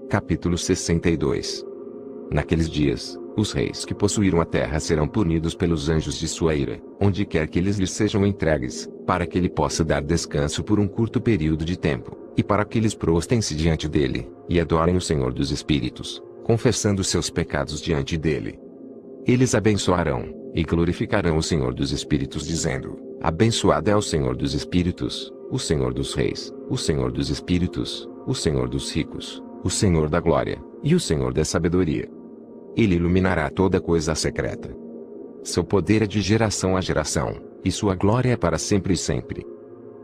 Capítulo 62. Naqueles dias, os reis que possuíram a terra serão punidos pelos anjos de sua ira, onde quer que eles lhes sejam entregues, para que ele possa dar descanso por um curto período de tempo, e para que eles prostem-se diante dele, e adorem o Senhor dos Espíritos, confessando seus pecados diante dele. Eles abençoarão, e glorificarão o Senhor dos Espíritos dizendo: Abençoado é o Senhor dos Espíritos, o Senhor dos Reis, o Senhor dos Espíritos, o Senhor dos ricos, o Senhor da glória, e o Senhor da sabedoria. Ele iluminará toda coisa secreta. Seu poder é de geração a geração, e sua glória é para sempre e sempre.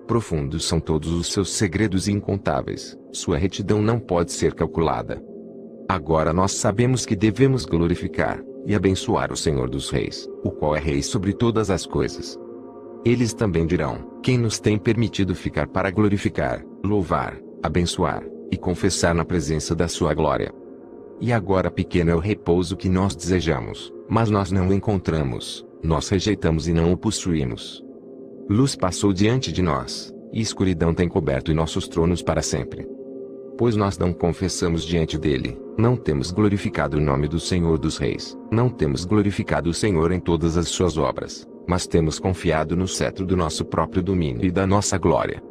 Profundos são todos os seus segredos e incontáveis, sua retidão não pode ser calculada. Agora nós sabemos que devemos glorificar e abençoar o Senhor dos Reis, o qual é Rei sobre todas as coisas. Eles também dirão: quem nos tem permitido ficar para glorificar, louvar, abençoar e confessar na presença da sua glória? E agora pequeno é o repouso que nós desejamos, mas nós não o encontramos, nós rejeitamos e não o possuímos. Luz passou diante de nós, e escuridão tem coberto nossos tronos para sempre. Pois nós não confessamos diante dele, não temos glorificado o nome do Senhor dos Reis, não temos glorificado o Senhor em todas as suas obras, mas temos confiado no cetro do nosso próprio domínio e da nossa glória.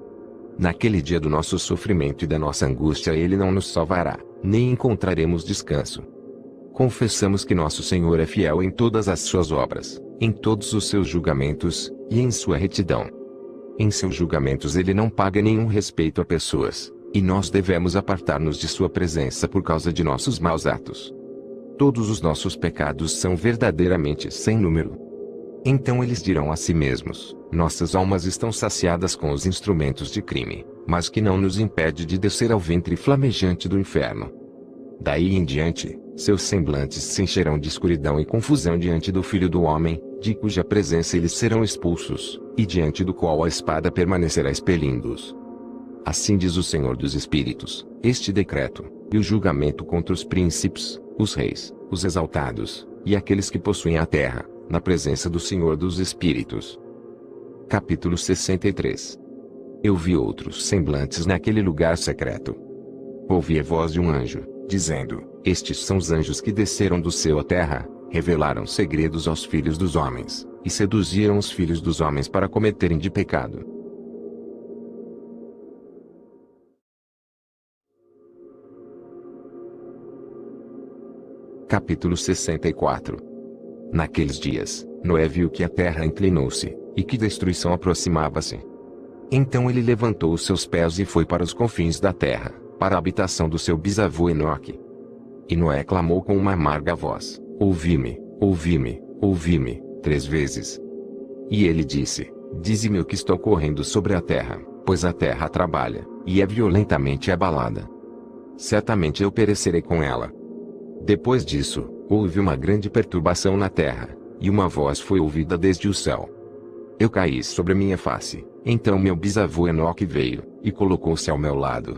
Naquele dia do nosso sofrimento e da nossa angústia ele não nos salvará, nem encontraremos descanso. Confessamos que nosso Senhor é fiel em todas as suas obras, em todos os seus julgamentos, e em sua retidão. Em seus julgamentos ele não paga nenhum respeito a pessoas, e nós devemos apartar-nos de sua presença por causa de nossos maus atos. Todos os nossos pecados são verdadeiramente sem número. Então eles dirão a si mesmos: nossas almas estão saciadas com os instrumentos de crime, mas que não nos impede de descer ao ventre flamejante do inferno. Daí em diante, seus semblantes se encherão de escuridão e confusão diante do Filho do Homem, de cuja presença eles serão expulsos, e diante do qual a espada permanecerá expelindo-os. Assim diz o Senhor dos Espíritos: este decreto, e o julgamento contra os príncipes, os reis, os exaltados, e aqueles que possuem a terra, na presença do Senhor dos Espíritos. Capítulo 63. Eu vi outros semblantes naquele lugar secreto. Ouvi a voz de um anjo, dizendo: estes são os anjos que desceram do céu à terra, revelaram segredos aos filhos dos homens, e seduziram os filhos dos homens para cometerem de pecado. Capítulo 64. Naqueles dias, Noé viu que a terra inclinou-se, e que destruição aproximava-se. Então ele levantou os seus pés e foi para os confins da terra, para a habitação do seu bisavô Enoque. E Noé clamou com uma amarga voz: ouvi-me, ouvi-me, ouvi-me, 3 vezes. E ele disse: dize-me o que está ocorrendo sobre a terra, pois a terra trabalha, e é violentamente abalada. Certamente eu perecerei com ela. Depois disso, houve uma grande perturbação na terra, e uma voz foi ouvida desde o céu. Eu caí sobre minha face, então meu bisavô Enoque veio, e colocou-se ao meu lado.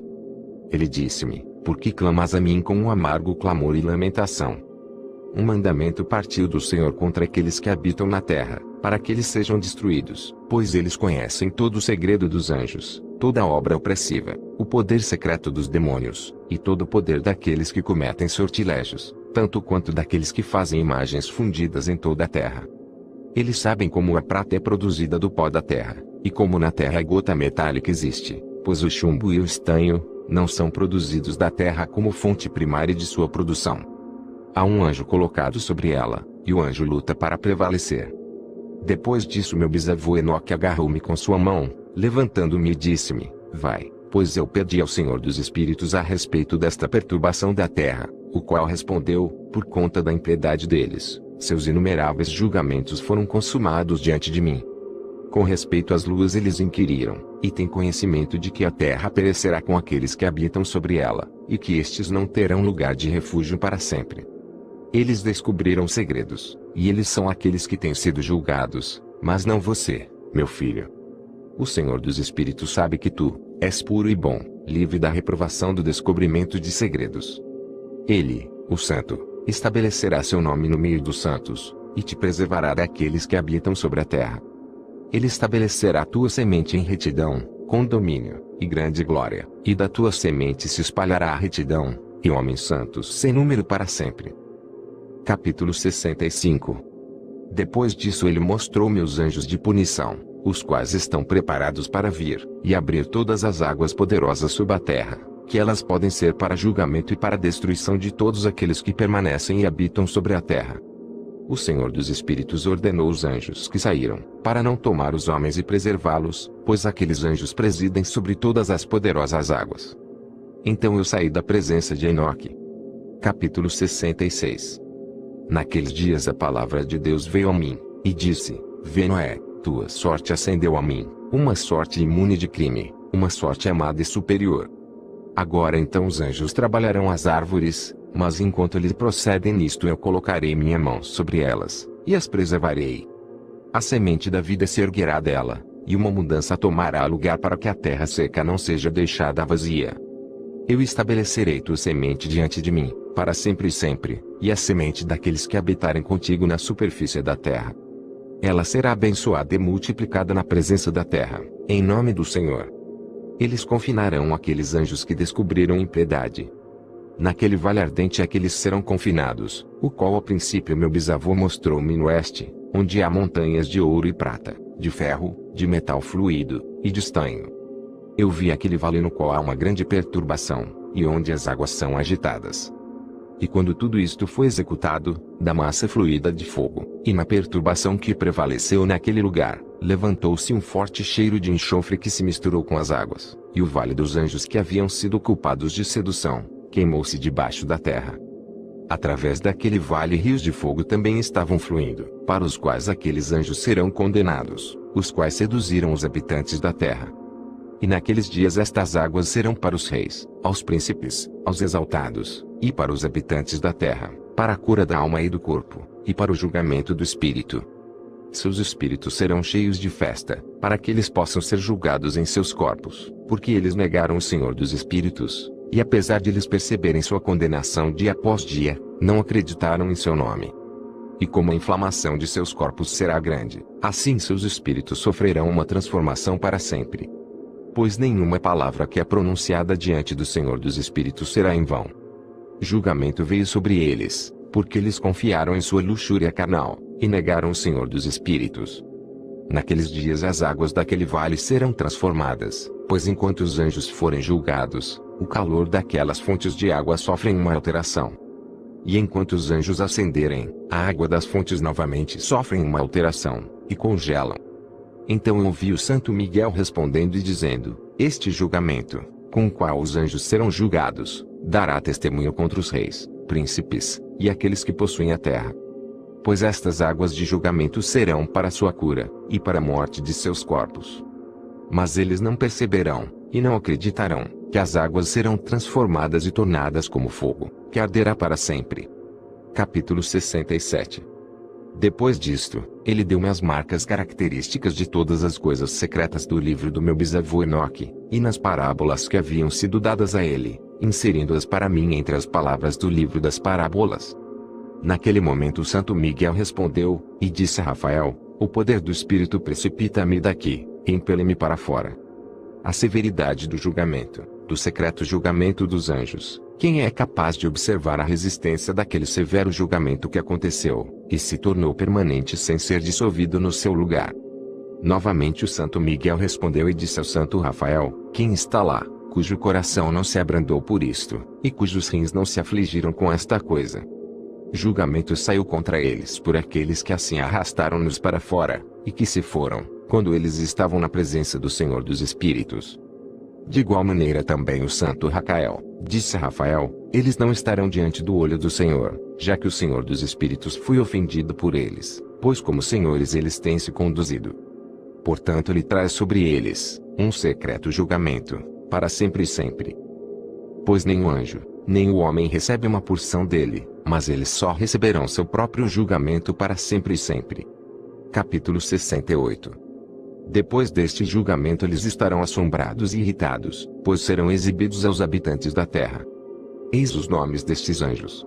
Ele disse-me: por que clamas a mim com um amargo clamor e lamentação? Um mandamento partiu do Senhor contra aqueles que habitam na terra, para que eles sejam destruídos, pois eles conhecem todo o segredo dos anjos, toda a obra opressiva, o poder secreto dos demônios, e todo o poder daqueles que cometem sortilégios, tanto quanto daqueles que fazem imagens fundidas em toda a terra. Eles sabem como a prata é produzida do pó da terra, e como na terra a gota metálica existe, pois o chumbo e o estanho não são produzidos da terra como fonte primária de sua produção. Há um anjo colocado sobre ela, e o anjo luta para prevalecer. Depois disso meu bisavô Enoque agarrou-me com sua mão, levantando-me e disse-me: vai, pois eu pedi ao Senhor dos Espíritos a respeito desta perturbação da terra, o qual respondeu: por conta da impiedade deles, seus inumeráveis julgamentos foram consumados diante de mim. Com respeito às luas eles inquiriram, e têm conhecimento de que a terra perecerá com aqueles que habitam sobre ela, e que estes não terão lugar de refúgio para sempre. Eles descobriram segredos, e eles são aqueles que têm sido julgados, mas não você, meu filho. O Senhor dos Espíritos sabe que tu és puro e bom, livre da reprovação do descobrimento de segredos. Ele, o Santo, estabelecerá seu nome no meio dos santos, e te preservará daqueles que habitam sobre a terra. Ele estabelecerá tua semente em retidão, com domínio, e grande glória, e da tua semente se espalhará a retidão, e homens santos sem número para sempre. Capítulo 65. Depois disso ele mostrou-me os anjos de punição, os quais estão preparados para vir, e abrir todas as águas poderosas sob a terra, que elas podem ser para julgamento e para destruição de todos aqueles que permanecem e habitam sobre a terra. O Senhor dos Espíritos ordenou os anjos que saíram, para não tomar os homens e preservá-los, pois aqueles anjos presidem sobre todas as poderosas águas. Então eu saí da presença de Enoque. Capítulo 66. Naqueles dias a palavra de Deus veio a mim, e disse: Vê, Noé, tua sorte ascendeu a mim, uma sorte imune de crime, uma sorte amada e superior. Agora então os anjos trabalharão as árvores, mas enquanto eles procedem nisto eu colocarei minha mão sobre elas, e as preservarei. A semente da vida se erguerá dela, e uma mudança tomará lugar para que a terra seca não seja deixada vazia. Eu estabelecerei tua semente diante de mim, para sempre e sempre, e a semente daqueles que habitarem contigo na superfície da terra. Ela será abençoada e multiplicada na presença da terra, em nome do Senhor. Eles confinarão aqueles anjos que descobriram impiedade. Naquele vale ardente aqueles serão confinados, o qual ao princípio meu bisavô mostrou-me no oeste, onde há montanhas de ouro e prata, de ferro, de metal fluido, e de estanho. Eu vi aquele vale no qual há uma grande perturbação, e onde as águas são agitadas. E quando tudo isto foi executado, da massa fluida de fogo, e na perturbação que prevaleceu naquele lugar, levantou-se um forte cheiro de enxofre que se misturou com as águas, e o vale dos anjos que haviam sido culpados de sedução, queimou-se debaixo da terra. Através daquele vale rios de fogo também estavam fluindo, para os quais aqueles anjos serão condenados, os quais seduziram os habitantes da terra. E naqueles dias estas águas serão para os reis, aos príncipes, aos exaltados, e para os habitantes da terra, para a cura da alma e do corpo, e para o julgamento do espírito. Seus espíritos serão cheios de festa, para que eles possam ser julgados em seus corpos, porque eles negaram o Senhor dos Espíritos, e apesar de eles perceberem sua condenação dia após dia, não acreditaram em seu nome. E como a inflamação de seus corpos será grande, assim seus espíritos sofrerão uma transformação para sempre. Pois nenhuma palavra que é pronunciada diante do Senhor dos Espíritos será em vão. Julgamento veio sobre eles, porque eles confiaram em sua luxúria carnal, e negaram o Senhor dos Espíritos. Naqueles dias as águas daquele vale serão transformadas, pois enquanto os anjos forem julgados, o calor daquelas fontes de água sofrem uma alteração. E enquanto os anjos ascenderem, a água das fontes novamente sofrem uma alteração, e congelam. Então eu ouvi o Santo Miguel respondendo e dizendo: Este julgamento, com o qual os anjos serão julgados, dará testemunho contra os reis, príncipes, e aqueles que possuem a terra. Pois estas águas de julgamento serão para a sua cura, e para a morte de seus corpos. Mas eles não perceberão, e não acreditarão, que as águas serão transformadas e tornadas como fogo, que arderá para sempre. Capítulo 67. Depois disto, ele deu-me as marcas características de todas as coisas secretas do livro do meu bisavô Enoque, e nas parábolas que haviam sido dadas a ele, inserindo-as para mim entre as palavras do livro das parábolas. Naquele momento o Santo Miguel respondeu, e disse a Rafael: O poder do Espírito precipita-me daqui, e impele-me para fora. A severidade do julgamento, do secreto julgamento dos anjos, quem é capaz de observar a resistência daquele severo julgamento que aconteceu, e se tornou permanente sem ser dissolvido no seu lugar? Novamente o Santo Miguel respondeu e disse ao Santo Rafael: Quem está lá, cujo coração não se abrandou por isto, e cujos rins não se afligiram com esta coisa? Julgamento saiu contra eles por aqueles que assim arrastaram-nos para fora, e que se foram, quando eles estavam na presença do Senhor dos Espíritos. De igual maneira também o Santo Racael, disse a Rafael: Eles não estarão diante do olho do Senhor, já que o Senhor dos Espíritos foi ofendido por eles, pois como senhores eles têm se conduzido. Portanto ele traz sobre eles um secreto julgamento, para sempre e sempre. Pois nem o anjo, nem o homem recebe uma porção dele, mas eles só receberão seu próprio julgamento para sempre e sempre. Capítulo 68. Depois deste julgamento eles estarão assombrados e irritados, pois serão exibidos aos habitantes da terra. Eis os nomes destes anjos.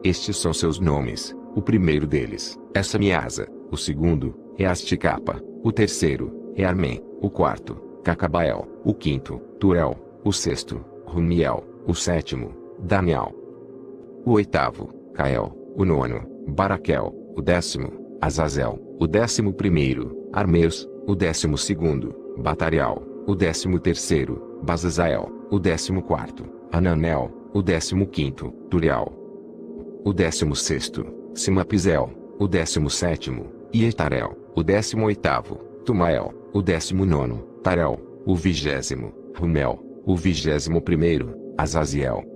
Estes são seus nomes: o primeiro deles é Samiasa, o segundo é Asticapa, o terceiro é Armém, o quarto, Cacabael, o quinto, Turel, o sexto, Rumiel, o sétimo, Daniel. O oitavo, Cael. O nono, Baraquel. O décimo, Azazel. O 11º, Armeus. O 12º, Batarial. O 13º, Bazazael. O 14º, Ananel. O 15º, Turial. O 16º, Simapizel. O 17º, Ietarel. O 18º, Tumael. O 19º, Tarel. O 20º, Rumel. O 21º, Azaziel.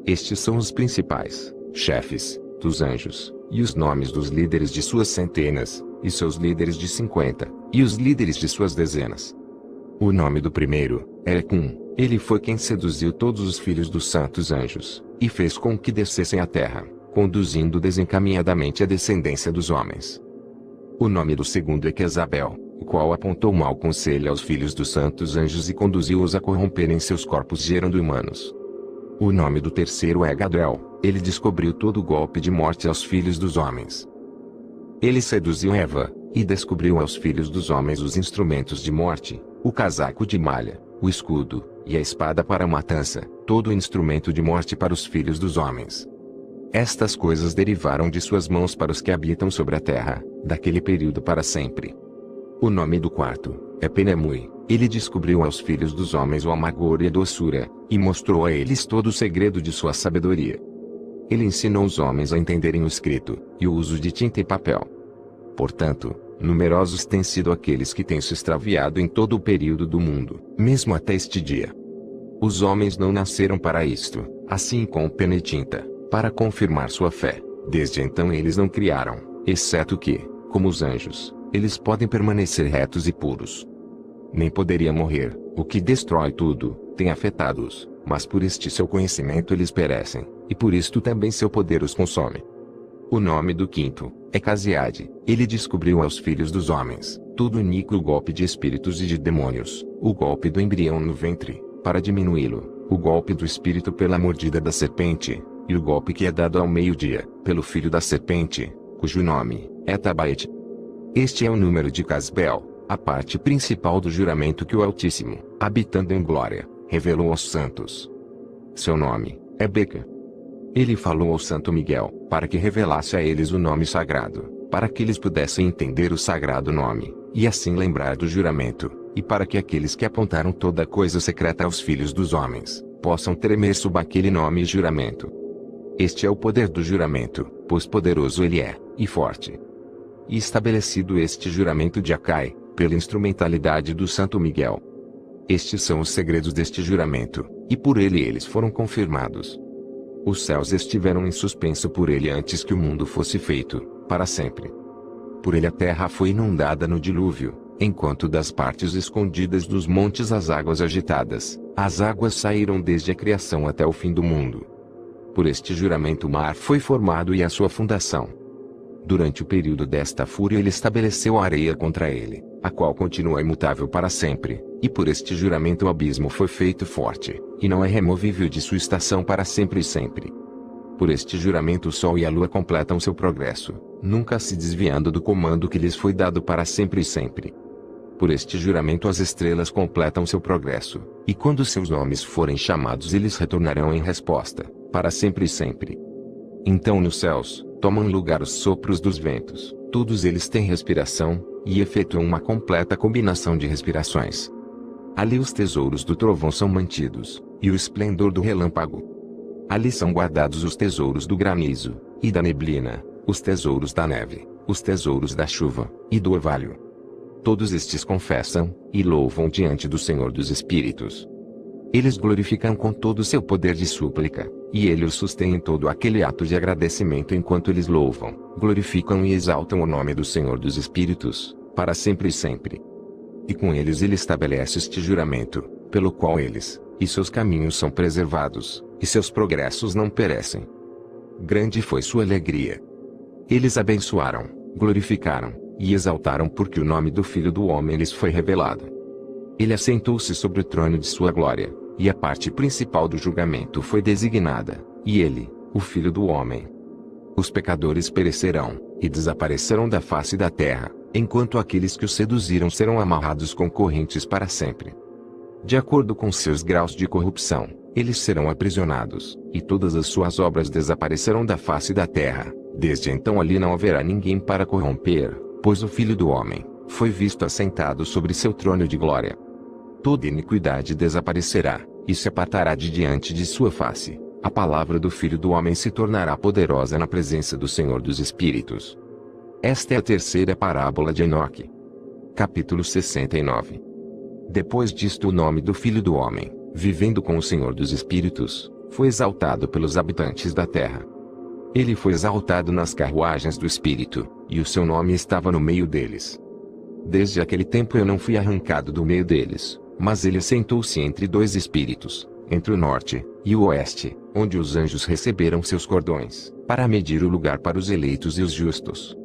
Estes são os principais chefes dos anjos, e os nomes dos líderes de suas centenas, e seus líderes de 50, e os líderes de suas dezenas. O nome do primeiro é Ecum. Ele foi quem seduziu todos os filhos dos santos anjos, e fez com que descessem à terra, conduzindo desencaminhadamente a descendência dos homens. O nome do segundo é Quezabel, o qual apontou mau conselho aos filhos dos santos anjos e conduziu-os a corromperem seus corpos gerando humanos. O nome do terceiro é Gadriel. Ele descobriu todo o golpe de morte aos filhos dos homens. Ele seduziu Eva, e descobriu aos filhos dos homens os instrumentos de morte, o casaco de malha, o escudo, e a espada para a matança, todo o instrumento de morte para os filhos dos homens. Estas coisas derivaram de suas mãos para os que habitam sobre a terra, daquele período para sempre. O nome do quarto é Penemui. Ele descobriu aos filhos dos homens o amargor e a doçura, e mostrou a eles todo o segredo de sua sabedoria. Ele ensinou os homens a entenderem o escrito, e o uso de tinta e papel. Portanto, numerosos têm sido aqueles que têm se extraviado em todo o período do mundo, mesmo até este dia. Os homens não nasceram para isto, assim com pena e tinta, para confirmar sua fé. Desde então eles não criaram, exceto que, como os anjos, eles podem permanecer retos e puros. Nem poderia morrer, o que destrói tudo, tem afetado-os, mas por este seu conhecimento eles perecem, e por isto também seu poder os consome. O nome do quinto é Casiade. Ele descobriu aos filhos dos homens todo o iníquo golpe de espíritos e de demônios, o golpe do embrião no ventre, para diminuí-lo, o golpe do espírito pela mordida da serpente, e o golpe que é dado ao meio-dia, pelo filho da serpente, cujo nome é Tabaete. Este é o número de Casbel, a parte principal do juramento que o Altíssimo, habitando em glória, revelou aos santos. Seu nome é Beca. Ele falou ao Santo Miguel, para que revelasse a eles o nome sagrado, para que eles pudessem entender o sagrado nome, e assim lembrar do juramento, e para que aqueles que apontaram toda coisa secreta aos filhos dos homens, possam tremer sob aquele nome e juramento. Este é o poder do juramento, pois poderoso ele é, e forte. E estabelecido este juramento de Acai, pela instrumentalidade do Santo Miguel. Estes são os segredos deste juramento, e por ele eles foram confirmados. Os céus estiveram em suspenso por ele antes que o mundo fosse feito, para sempre. Por ele a terra foi inundada no dilúvio, enquanto das partes escondidas dos montes as águas agitadas, as águas saíram desde a criação até o fim do mundo. Por este juramento o mar foi formado e a sua fundação. Durante o período desta fúria ele estabeleceu a areia contra ele, a qual continua imutável para sempre, e por este juramento o abismo foi feito forte, e não é removível de sua estação para sempre e sempre. Por este juramento o sol e a lua completam seu progresso, nunca se desviando do comando que lhes foi dado para sempre e sempre. Por este juramento as estrelas completam seu progresso, e quando seus nomes forem chamados eles retornarão em resposta, para sempre e sempre. Então nos céus, tomam lugar os sopros dos ventos, todos eles têm respiração, e efetuam uma completa combinação de respirações. Ali os tesouros do trovão são mantidos, e o esplendor do relâmpago. Ali são guardados os tesouros do granizo, e da neblina, os tesouros da neve, os tesouros da chuva, e do orvalho. Todos estes confessam, e louvam diante do Senhor dos Espíritos. Eles glorificam com todo o seu poder de súplica, e ele os sustém em todo aquele ato de agradecimento enquanto eles louvam, glorificam e exaltam o nome do Senhor dos Espíritos, para sempre e sempre. E com eles ele estabelece este juramento, pelo qual eles, e seus caminhos são preservados, e seus progressos não perecem. Grande foi sua alegria. Eles abençoaram, glorificaram, e exaltaram porque o nome do Filho do Homem lhes foi revelado. Ele assentou-se sobre o trono de sua glória, e a parte principal do julgamento foi designada, e ele, o Filho do Homem. Os pecadores perecerão, e desaparecerão da face da terra, enquanto aqueles que o seduziram serão amarrados com correntes para sempre. De acordo com seus graus de corrupção, eles serão aprisionados, e todas as suas obras desaparecerão da face da terra. Desde então ali não haverá ninguém para corromper, pois o Filho do Homem foi visto assentado sobre seu trono de glória. Toda iniquidade desaparecerá, e se apartará de diante de sua face. A palavra do Filho do Homem se tornará poderosa na presença do Senhor dos Espíritos. Esta é a terceira parábola de Enoque. Capítulo 69. Depois disto o nome do Filho do Homem, vivendo com o Senhor dos Espíritos, foi exaltado pelos habitantes da terra. Ele foi exaltado nas carruagens do Espírito, e o seu nome estava no meio deles. Desde aquele tempo eu não fui arrancado do meio deles, mas ele sentou-se entre dois espíritos, entre o norte e o oeste, onde os anjos receberam seus cordões, para medir o lugar para os eleitos e os justos.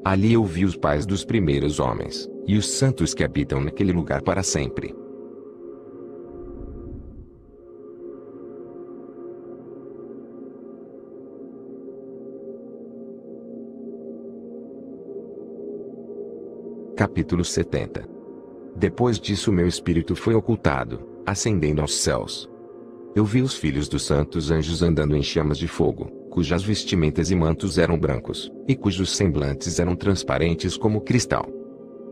Ali eu vi os pais dos primeiros homens, e os santos que habitam naquele lugar para sempre. Capítulo 70. Depois disso meu espírito foi ocultado, ascendendo aos céus. Eu vi os filhos dos santos anjos andando em chamas de fogo, cujas vestimentas e mantos eram brancos, e cujos semblantes eram transparentes como cristal.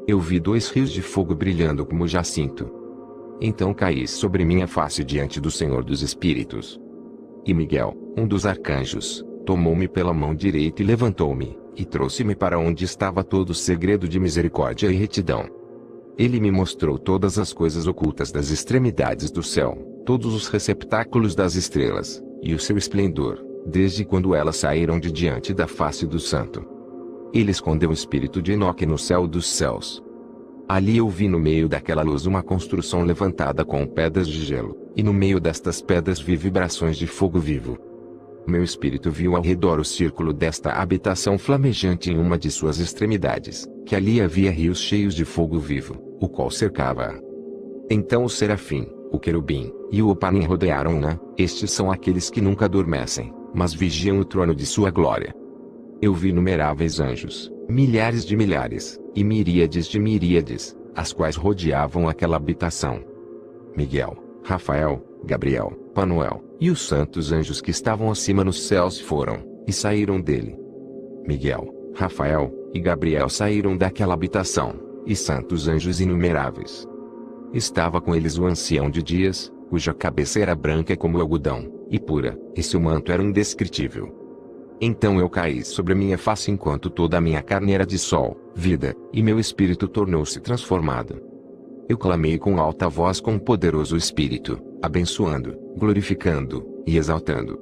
Eu vi 2 rios de fogo brilhando como jacinto. Então caí sobre minha face diante do Senhor dos Espíritos. E Miguel, um dos arcanjos, tomou-me pela mão direita e levantou-me, e trouxe-me para onde estava todo o segredo de misericórdia e retidão. Ele me mostrou todas as coisas ocultas das extremidades do céu, todos os receptáculos das estrelas, e o seu esplendor, desde quando elas saíram de diante da face do santo. Ele escondeu o espírito de Enoque no céu dos céus. Ali eu vi no meio daquela luz uma construção levantada com pedras de gelo, e no meio destas pedras vi vibrações de fogo vivo. Meu espírito viu ao redor o círculo desta habitação flamejante em uma de suas extremidades, que ali havia rios cheios de fogo vivo, o qual cercava-a. Então o serafim, o querubim, e o opanim rodearam-na. Estes são aqueles que nunca adormecem, mas vigiam o trono de sua glória. Eu vi inumeráveis anjos, milhares de milhares, e miríades de miríades, as quais rodeavam aquela habitação. Miguel, Rafael, Gabriel, Panuel, e os santos anjos que estavam acima nos céus foram, e saíram dele. Miguel, Rafael, e Gabriel saíram daquela habitação, e santos anjos inumeráveis. Estava com eles o ancião de dias, cuja cabeça era branca como algodão, e pura, e seu manto era indescritível. Então eu caí sobre a minha face enquanto toda a minha carne era de sol, vida, e meu espírito tornou-se transformado. Eu clamei com alta voz com um poderoso espírito, abençoando, glorificando, e exaltando.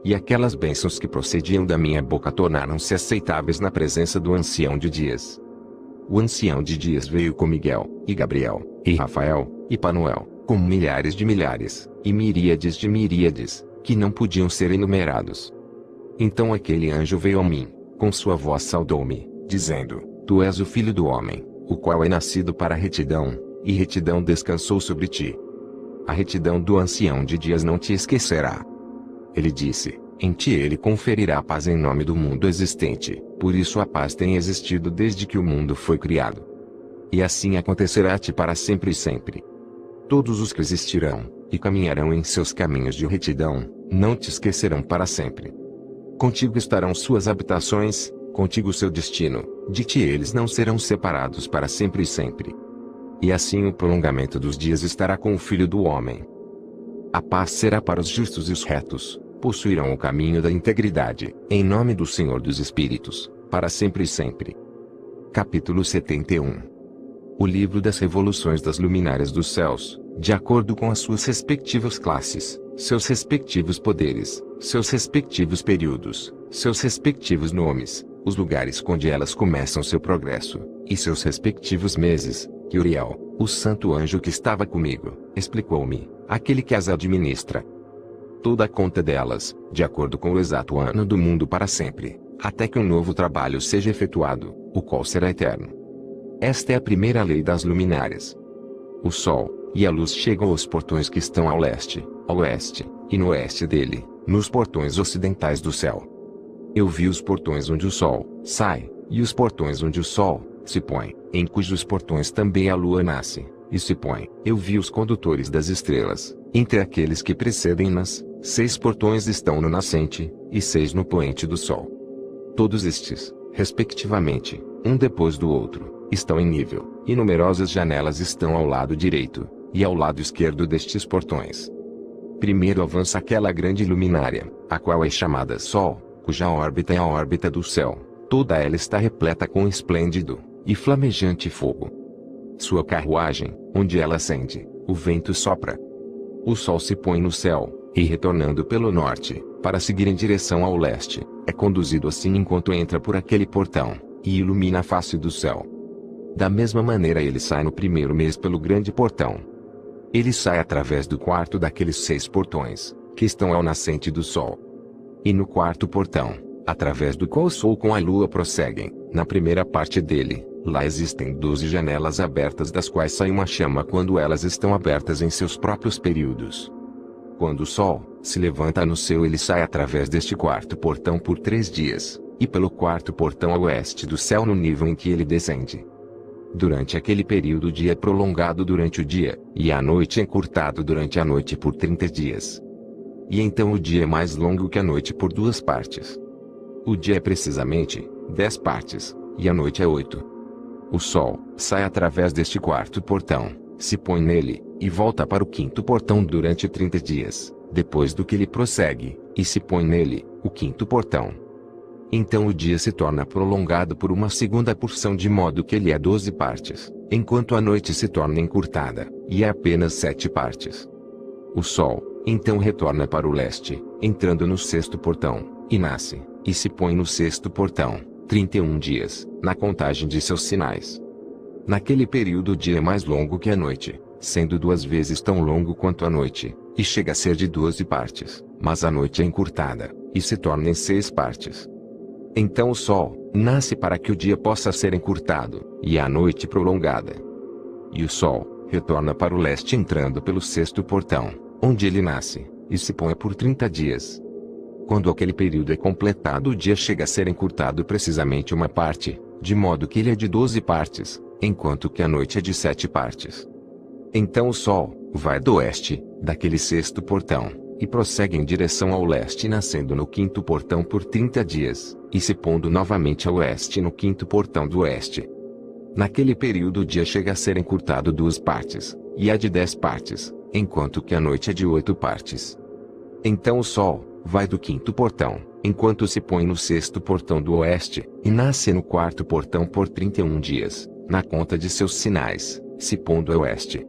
E aquelas bênçãos que procediam da minha boca tornaram-se aceitáveis na presença do ancião de dias. O ancião de dias veio com Miguel, e Gabriel, e Rafael, e Panuel, com milhares de milhares, e miríades de miríades, que não podiam ser enumerados. Então aquele anjo veio a mim, com sua voz saudou-me, dizendo: Tu és o Filho do Homem, o qual é nascido para a retidão, e retidão descansou sobre ti. A retidão do ancião de dias não te esquecerá. Ele disse: Em ti ele conferirá a paz em nome do mundo existente, por isso a paz tem existido desde que o mundo foi criado. E assim acontecerá a ti para sempre e sempre. Todos os que existirão, e caminharão em seus caminhos de retidão, não te esquecerão para sempre. Contigo estarão suas habitações, contigo seu destino, de ti eles não serão separados para sempre e sempre. E assim o prolongamento dos dias estará com o Filho do Homem. A paz será para os justos e os retos, possuirão o caminho da integridade, em nome do Senhor dos Espíritos, para sempre e sempre. Capítulo 71. O livro das revoluções das luminárias dos céus, de acordo com as suas respectivas classes, seus respectivos poderes, seus respectivos períodos, seus respectivos nomes, os lugares onde elas começam seu progresso, e seus respectivos meses, que Uriel, o santo anjo que estava comigo, explicou-me, aquele que as administra. Toda a conta delas, de acordo com o exato ano do mundo para sempre, até que um novo trabalho seja efetuado, o qual será eterno. Esta é a primeira lei das luminárias. O sol e a luz chegam aos portões que estão ao leste, ao oeste, e no oeste dele, nos portões ocidentais do céu. Eu vi os portões onde o sol sai, e os portões onde o sol se põe, em cujos portões também a lua nasce, e se põe. Eu vi os condutores das estrelas, Entre aqueles que precedem-nas, 6 portões estão no nascente, e 6 no poente do sol. Todos estes, respectivamente, um depois do outro, estão em nível, e numerosas janelas estão ao lado direito, e ao lado esquerdo destes portões. Primeiro avança aquela grande luminária, a qual é chamada Sol, cuja órbita é a órbita do céu, toda ela está repleta com esplêndido e flamejante fogo. Sua carruagem, onde ela ascende, o vento sopra. O sol se põe no céu, e retornando pelo norte, para seguir em direção ao leste, é conduzido assim enquanto entra por aquele portão, e ilumina a face do céu. Da mesma maneira ele sai no primeiro mês pelo grande portão. Ele sai através do quarto daqueles 6 portões, que estão ao nascente do sol. E no quarto portão, através do qual o sol com a lua prosseguem, na primeira parte dele, lá existem 12 janelas abertas das quais sai uma chama quando elas estão abertas em seus próprios períodos. Quando o sol se levanta no céu ele sai através deste quarto portão por 3 dias, e pelo quarto portão a oeste do céu no nível em que ele descende. Durante aquele período o dia é prolongado durante o dia, e a noite é encurtado durante a noite por 30 dias. E então o dia é mais longo que a noite por 2 partes. O dia é precisamente 10 partes, e a noite é 8. O sol sai através deste quarto portão, se põe nele, e volta para o quinto portão durante 30 dias, depois do que ele prossegue, e se põe nele, o quinto portão. Então o dia se torna prolongado por uma segunda porção de modo que ele é 12 partes, enquanto a noite se torna encurtada, e é apenas 7 partes. O sol, então retorna para o leste, entrando no sexto portão, e nasce, e se põe no sexto portão, 31 dias, na contagem de seus sinais. Naquele período o dia é mais longo que a noite, sendo 2 vezes tão longo quanto a noite, e chega a ser de 12 partes, mas a noite é encurtada, e se torna em 6 partes. Então o sol nasce para que o dia possa ser encurtado, e a noite prolongada. E o sol retorna para o leste entrando pelo sexto portão, onde ele nasce, e se põe por 30 dias. Quando aquele período é completado o dia chega a ser encurtado precisamente uma parte, de modo que ele é de 12 partes, enquanto que a noite é de 7 partes. Então o sol vai do oeste, daquele sexto portão, e prossegue em direção ao leste nascendo no quinto portão por 30 dias, e se pondo novamente a oeste no quinto portão do oeste. Naquele período o dia chega a ser encurtado 2 partes, e é de 10 partes, enquanto que a noite é de 8 partes. Então o sol vai do quinto portão, enquanto se põe no sexto portão do oeste, e nasce no quarto portão por 31 dias, na conta de seus sinais, se pondo a oeste.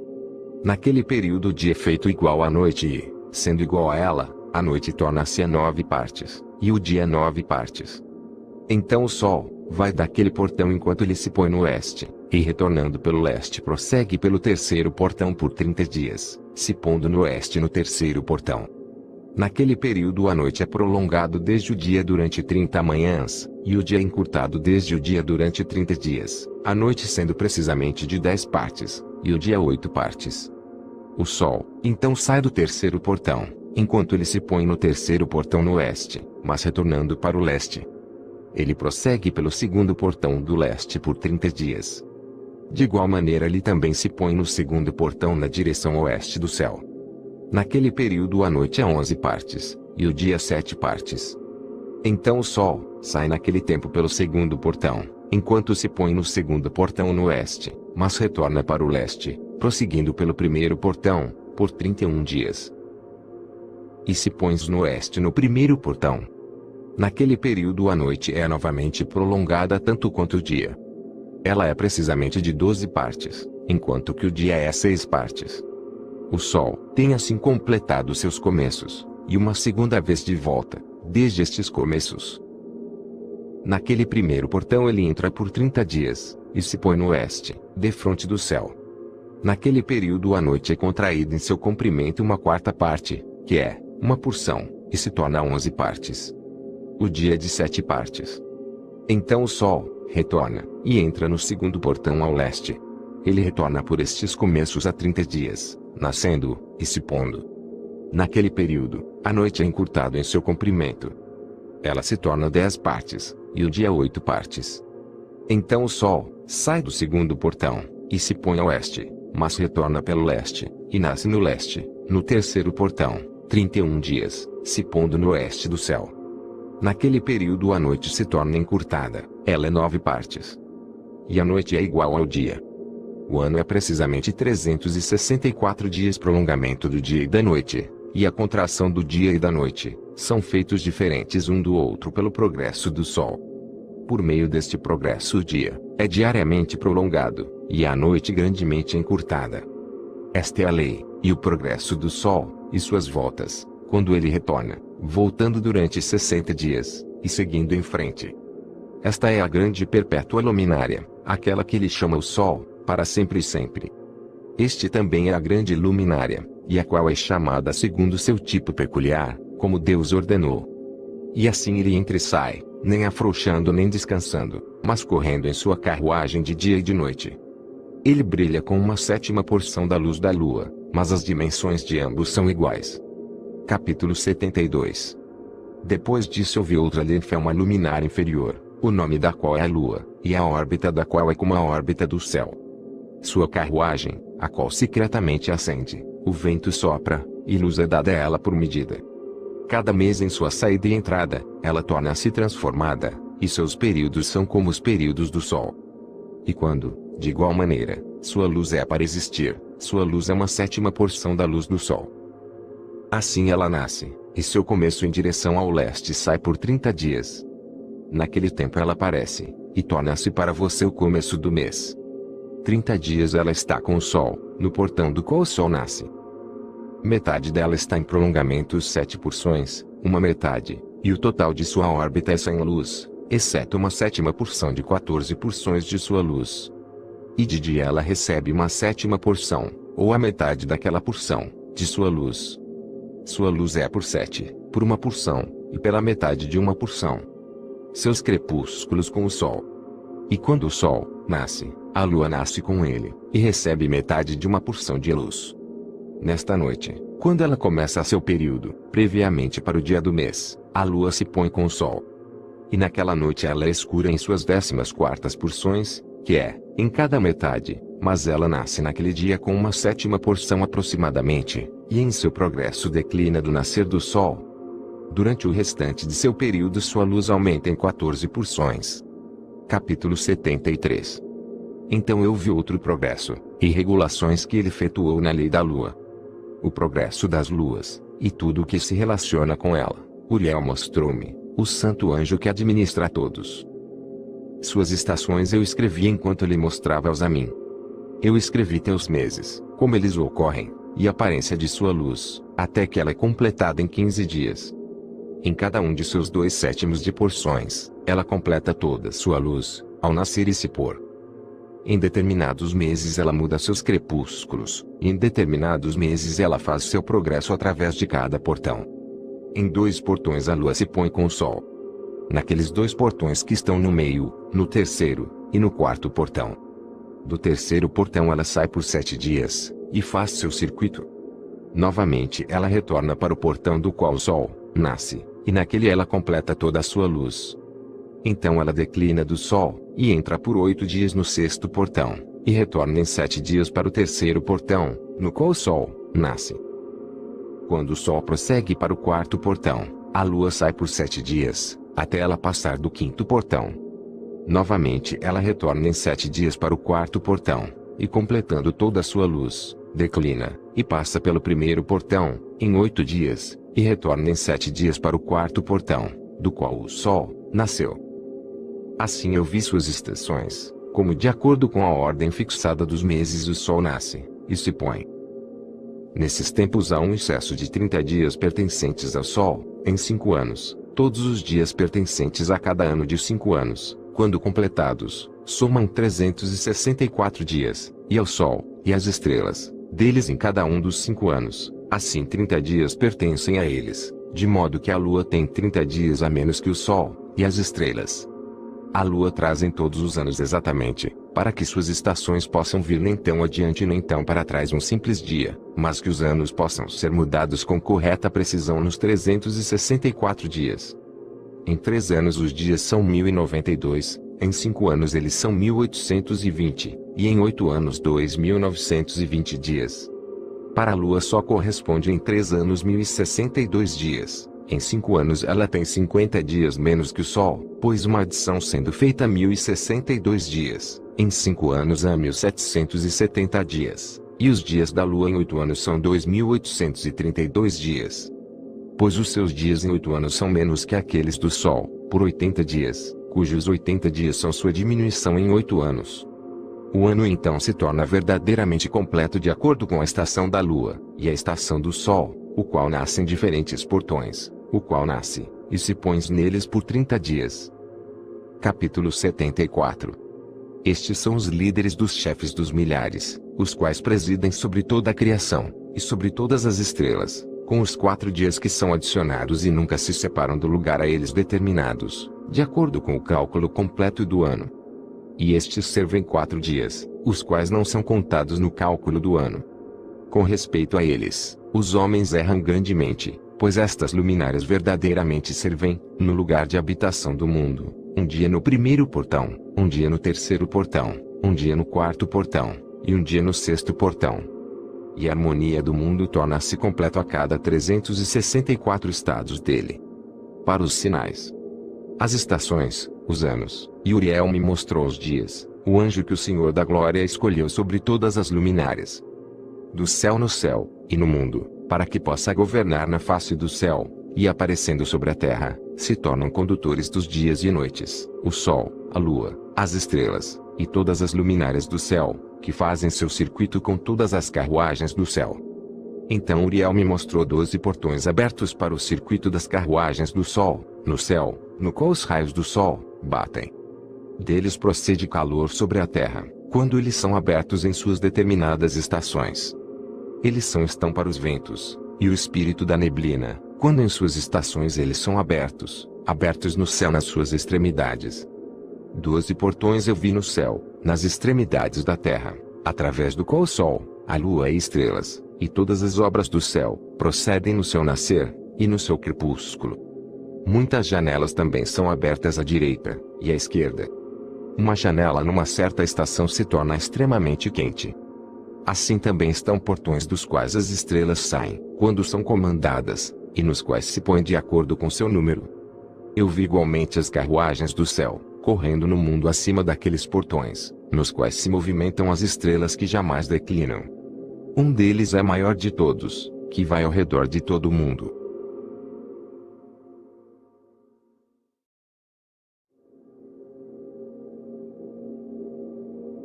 Naquele período o dia é feito igual à noite e, sendo igual a ela, a noite torna-se a 9 partes, e o dia a 9 partes. Então o sol vai daquele portão enquanto ele se põe no oeste, e retornando pelo leste prossegue pelo terceiro portão por 30 dias, se pondo no oeste no terceiro portão. Naquele período a noite é prolongado desde o dia durante 30 manhãs, e o dia é encurtado desde o dia durante 30 dias, a noite sendo precisamente de 10 partes, e o dia 8 partes. O sol, então sai do terceiro portão, enquanto ele se põe no terceiro portão no oeste, mas retornando para o leste. Ele prossegue pelo segundo portão do leste por 30 dias. De igual maneira ele também se põe no segundo portão na direção oeste do céu. Naquele período a noite é 11 partes, e o dia 7 partes. Então o sol sai naquele tempo pelo segundo portão, enquanto se põe no segundo portão no oeste, mas retorna para o leste, prosseguindo pelo primeiro portão, por 31 dias. E se pões no oeste no primeiro portão. Naquele período a noite é novamente prolongada tanto quanto o dia. Ela é precisamente de 12 partes, enquanto que o dia é 6 partes. O sol tem assim completado seus começos, e uma segunda vez de volta, desde estes começos. Naquele primeiro portão ele entra por 30 dias, e se põe no oeste, defronte do céu. Naquele período a noite é contraída em seu comprimento uma quarta parte, que é uma porção, e se torna 11 partes. O dia é de 7 partes. Então o sol retorna, e entra no segundo portão ao leste. Ele retorna por estes começos a 30 dias, nascendo, e se pondo. Naquele período, a noite é encurtada em seu comprimento. Ela se torna 10 partes, e o dia 8 partes. Então o sol sai do segundo portão, e se põe a oeste, mas retorna pelo leste, e nasce no leste, no terceiro portão, 31 dias, se pondo no oeste do céu. Naquele período a noite se torna encurtada, ela é 9 partes. E a noite é igual ao dia. O ano é precisamente 364 dias. Prolongamento do dia e da noite, e a contração do dia e da noite, são feitos diferentes um do outro pelo progresso do Sol. Por meio deste progresso o dia é diariamente prolongado, e a noite grandemente encurtada. Esta é a lei, e o progresso do Sol, e suas voltas, quando ele retorna, voltando durante 60 dias, e seguindo em frente. Esta é a grande e perpétua luminária, aquela que ele chama o Sol, para sempre e sempre. Este também é a grande luminária, e a qual é chamada segundo seu tipo peculiar, como Deus ordenou. E assim ele entra e sai, nem afrouxando nem descansando, mas correndo em sua carruagem de dia e de noite. Ele brilha com uma 7ª porção da luz da lua, mas as dimensões de ambos são iguais. Capítulo 72. Depois disso eu vi outra linfelma luminária inferior, o nome da qual é a lua, e a órbita da qual é como a órbita do céu. Sua carruagem, a qual secretamente acende, o vento sopra, e luz é dada a ela por medida. Cada mês em sua saída e entrada, ela torna-se transformada, e seus períodos são como os períodos do Sol. E quando, de igual maneira, sua luz é para existir, sua luz é uma 7ª porção da luz do Sol. Assim ela nasce, e seu começo em direção ao leste sai por 30 dias. Naquele tempo ela aparece, e torna-se para você o começo do mês. 30 dias ela está com o Sol, no portão do qual o Sol nasce. Metade dela está em prolongamento 7 porções, uma metade, e o total de sua órbita é sem luz, exceto uma 7ª porção de 14 porções de sua luz. E de dia ela recebe uma 7ª porção, ou a metade daquela porção, de sua luz. Sua luz é por 7, por uma porção, e pela metade de uma porção. Seus crepúsculos com o Sol. E quando o Sol nasce, a lua nasce com ele, e recebe metade de uma porção de luz. Nesta noite, quando ela começa seu período, previamente para o dia do mês, a lua se põe com o Sol. E naquela noite ela é escura em suas 14ª porções, que é, em cada metade, mas ela nasce naquele dia com uma 7ª porção aproximadamente, e em seu progresso declina do nascer do Sol. Durante o restante de seu período sua luz aumenta em 14 porções. Capítulo 73. Então eu vi outro progresso, e regulações que ele efetuou na lei da lua. O progresso das luas, e tudo o que se relaciona com ela, Uriel mostrou-me, o santo anjo que administra a todos. Suas estações eu escrevi enquanto ele mostrava-os a mim. Eu escrevi teus meses, como eles ocorrem, e a aparência de sua luz, até que ela é completada em 15 dias. Em cada um de seus 2/7 de porções, ela completa toda sua luz, ao nascer e se pôr. Em determinados meses ela muda seus crepúsculos, e em determinados meses ela faz seu progresso através de cada portão. Em 2 portões a lua se põe com o Sol. Naqueles 2 portões que estão no meio, no terceiro, e no 4º portão. Do terceiro portão ela sai por 7 dias, e faz seu circuito. Novamente ela retorna para o portão do qual o Sol nasce, e naquele ela completa toda a sua luz. Então ela declina do Sol, e entra por 8 dias no 6º portão, e retorna em 7 dias para o terceiro portão, no qual o Sol nasce. Quando o Sol prossegue para o 4º portão, a lua sai por 7 dias, até ela passar do 5º portão. Novamente ela retorna em 7 dias para o 4º portão, e completando toda a sua luz, declina, e passa pelo 1º portão, em 8 dias, e retorna em 7 dias para o 4º portão, do qual o Sol nasceu. Assim eu vi suas estações, como de acordo com a ordem fixada dos meses o Sol nasce, e se põe. Nesses tempos há um excesso de 30 dias pertencentes ao Sol, em 5 anos, todos os dias pertencentes a cada ano de 5 anos, quando completados, somam 364 dias, e ao Sol, e às estrelas, deles em cada um dos 5 anos, assim 30 dias pertencem a eles, de modo que a Lua tem 30 dias a menos que o Sol, e as estrelas. A Lua traz em todos os anos exatamente, para que suas estações possam vir nem tão adiante nem tão para trás um simples dia, mas que os anos possam ser mudados com correta precisão nos 364 dias. Em 3 anos os dias são 1092, em 5 anos eles são 1820, e em 8 anos 2920 dias. Para a lua só corresponde em 3 anos 1062 dias. Em 5 anos ela tem 50 dias menos que o Sol, pois uma adição sendo feita 1062 dias, em 5 anos há 1770 dias, e os dias da Lua em 8 anos são 2832 dias. Pois os seus dias em 8 anos são menos que aqueles do Sol, por 80 dias, cujos 80 dias são sua diminuição em 8 anos. O ano então se torna verdadeiramente completo de acordo com a estação da Lua, e a estação do Sol, o qual nasce em diferentes portões, o qual nasce, e se põe neles por 30 dias. Capítulo 74. Estes são os líderes dos chefes dos milhares, os quais presidem sobre toda a criação, e sobre todas as estrelas, com os 4 dias que são adicionados e nunca se separam do lugar a eles determinados, de acordo com o cálculo completo do ano. E estes servem 4 dias, os quais não são contados no cálculo do ano. Com respeito a eles, os homens erram grandemente, pois estas luminárias verdadeiramente servem, no lugar de habitação do mundo, um dia no primeiro portão, um dia no terceiro portão, um dia no quarto portão, e um dia no sexto portão. E a harmonia do mundo torna-se completo a cada 364 estados dele. Para os sinais, as estações, os anos, e Uriel me mostrou os dias, o anjo que o Senhor da Glória escolheu sobre todas as luminárias do céu no céu, e no mundo, para que possa governar na face do céu, e aparecendo sobre a terra, se tornam condutores dos dias e noites, o sol, a lua, as estrelas, e todas as luminárias do céu, que fazem seu circuito com todas as carruagens do céu. Então Uriel me mostrou 12 portões abertos para o circuito das carruagens do sol, no céu, no qual os raios do sol batem. Deles procede calor sobre a terra, quando eles são abertos em suas determinadas estações. Eles estão para os ventos, e o espírito da neblina, quando em suas estações eles são abertos no céu nas suas extremidades. 12 portões eu vi no céu, nas extremidades da terra, através do qual o sol, a lua e estrelas, e todas as obras do céu, procedem no seu nascer, e no seu crepúsculo. Muitas janelas também são abertas à direita, e à esquerda. Uma janela numa certa estação se torna extremamente quente. Assim também estão portões dos quais as estrelas saem, quando são comandadas, e nos quais se põem de acordo com seu número. Eu vi igualmente as carruagens do céu, correndo no mundo acima daqueles portões, nos quais se movimentam as estrelas que jamais declinam. Um deles é maior de todos, que vai ao redor de todo o mundo.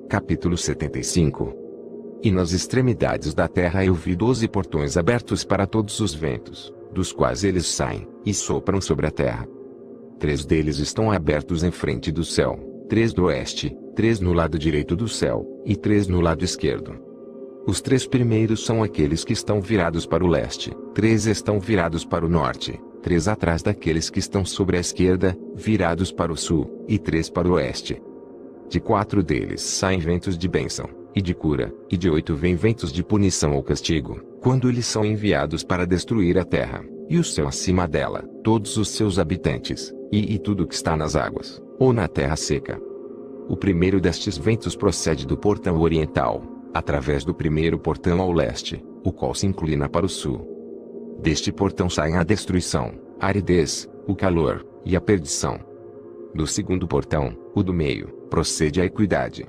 Capítulo 75. E nas extremidades da terra eu vi 12 portões abertos para todos os ventos, dos quais eles saem, e sopram sobre a terra. 3 deles estão abertos em frente do céu, 3 do oeste, 3 no lado direito do céu, e 3 no lado esquerdo. Os 3 primeiros são aqueles que estão virados para o leste, 3 estão virados para o norte, 3 atrás daqueles que estão sobre a esquerda, virados para o sul, e 3 para o oeste. De 4 deles saem ventos de bênção, e de cura, e de 8 vêm ventos de punição ou castigo, quando eles são enviados para destruir a terra, e o céu acima dela, todos os seus habitantes, e tudo que está nas águas, ou na terra seca. O primeiro destes ventos procede do portão oriental, através do primeiro portão ao leste, o qual se inclina para o sul. Deste portão saem a destruição, a aridez, o calor, e a perdição. Do segundo portão, o do meio, procede a equidade.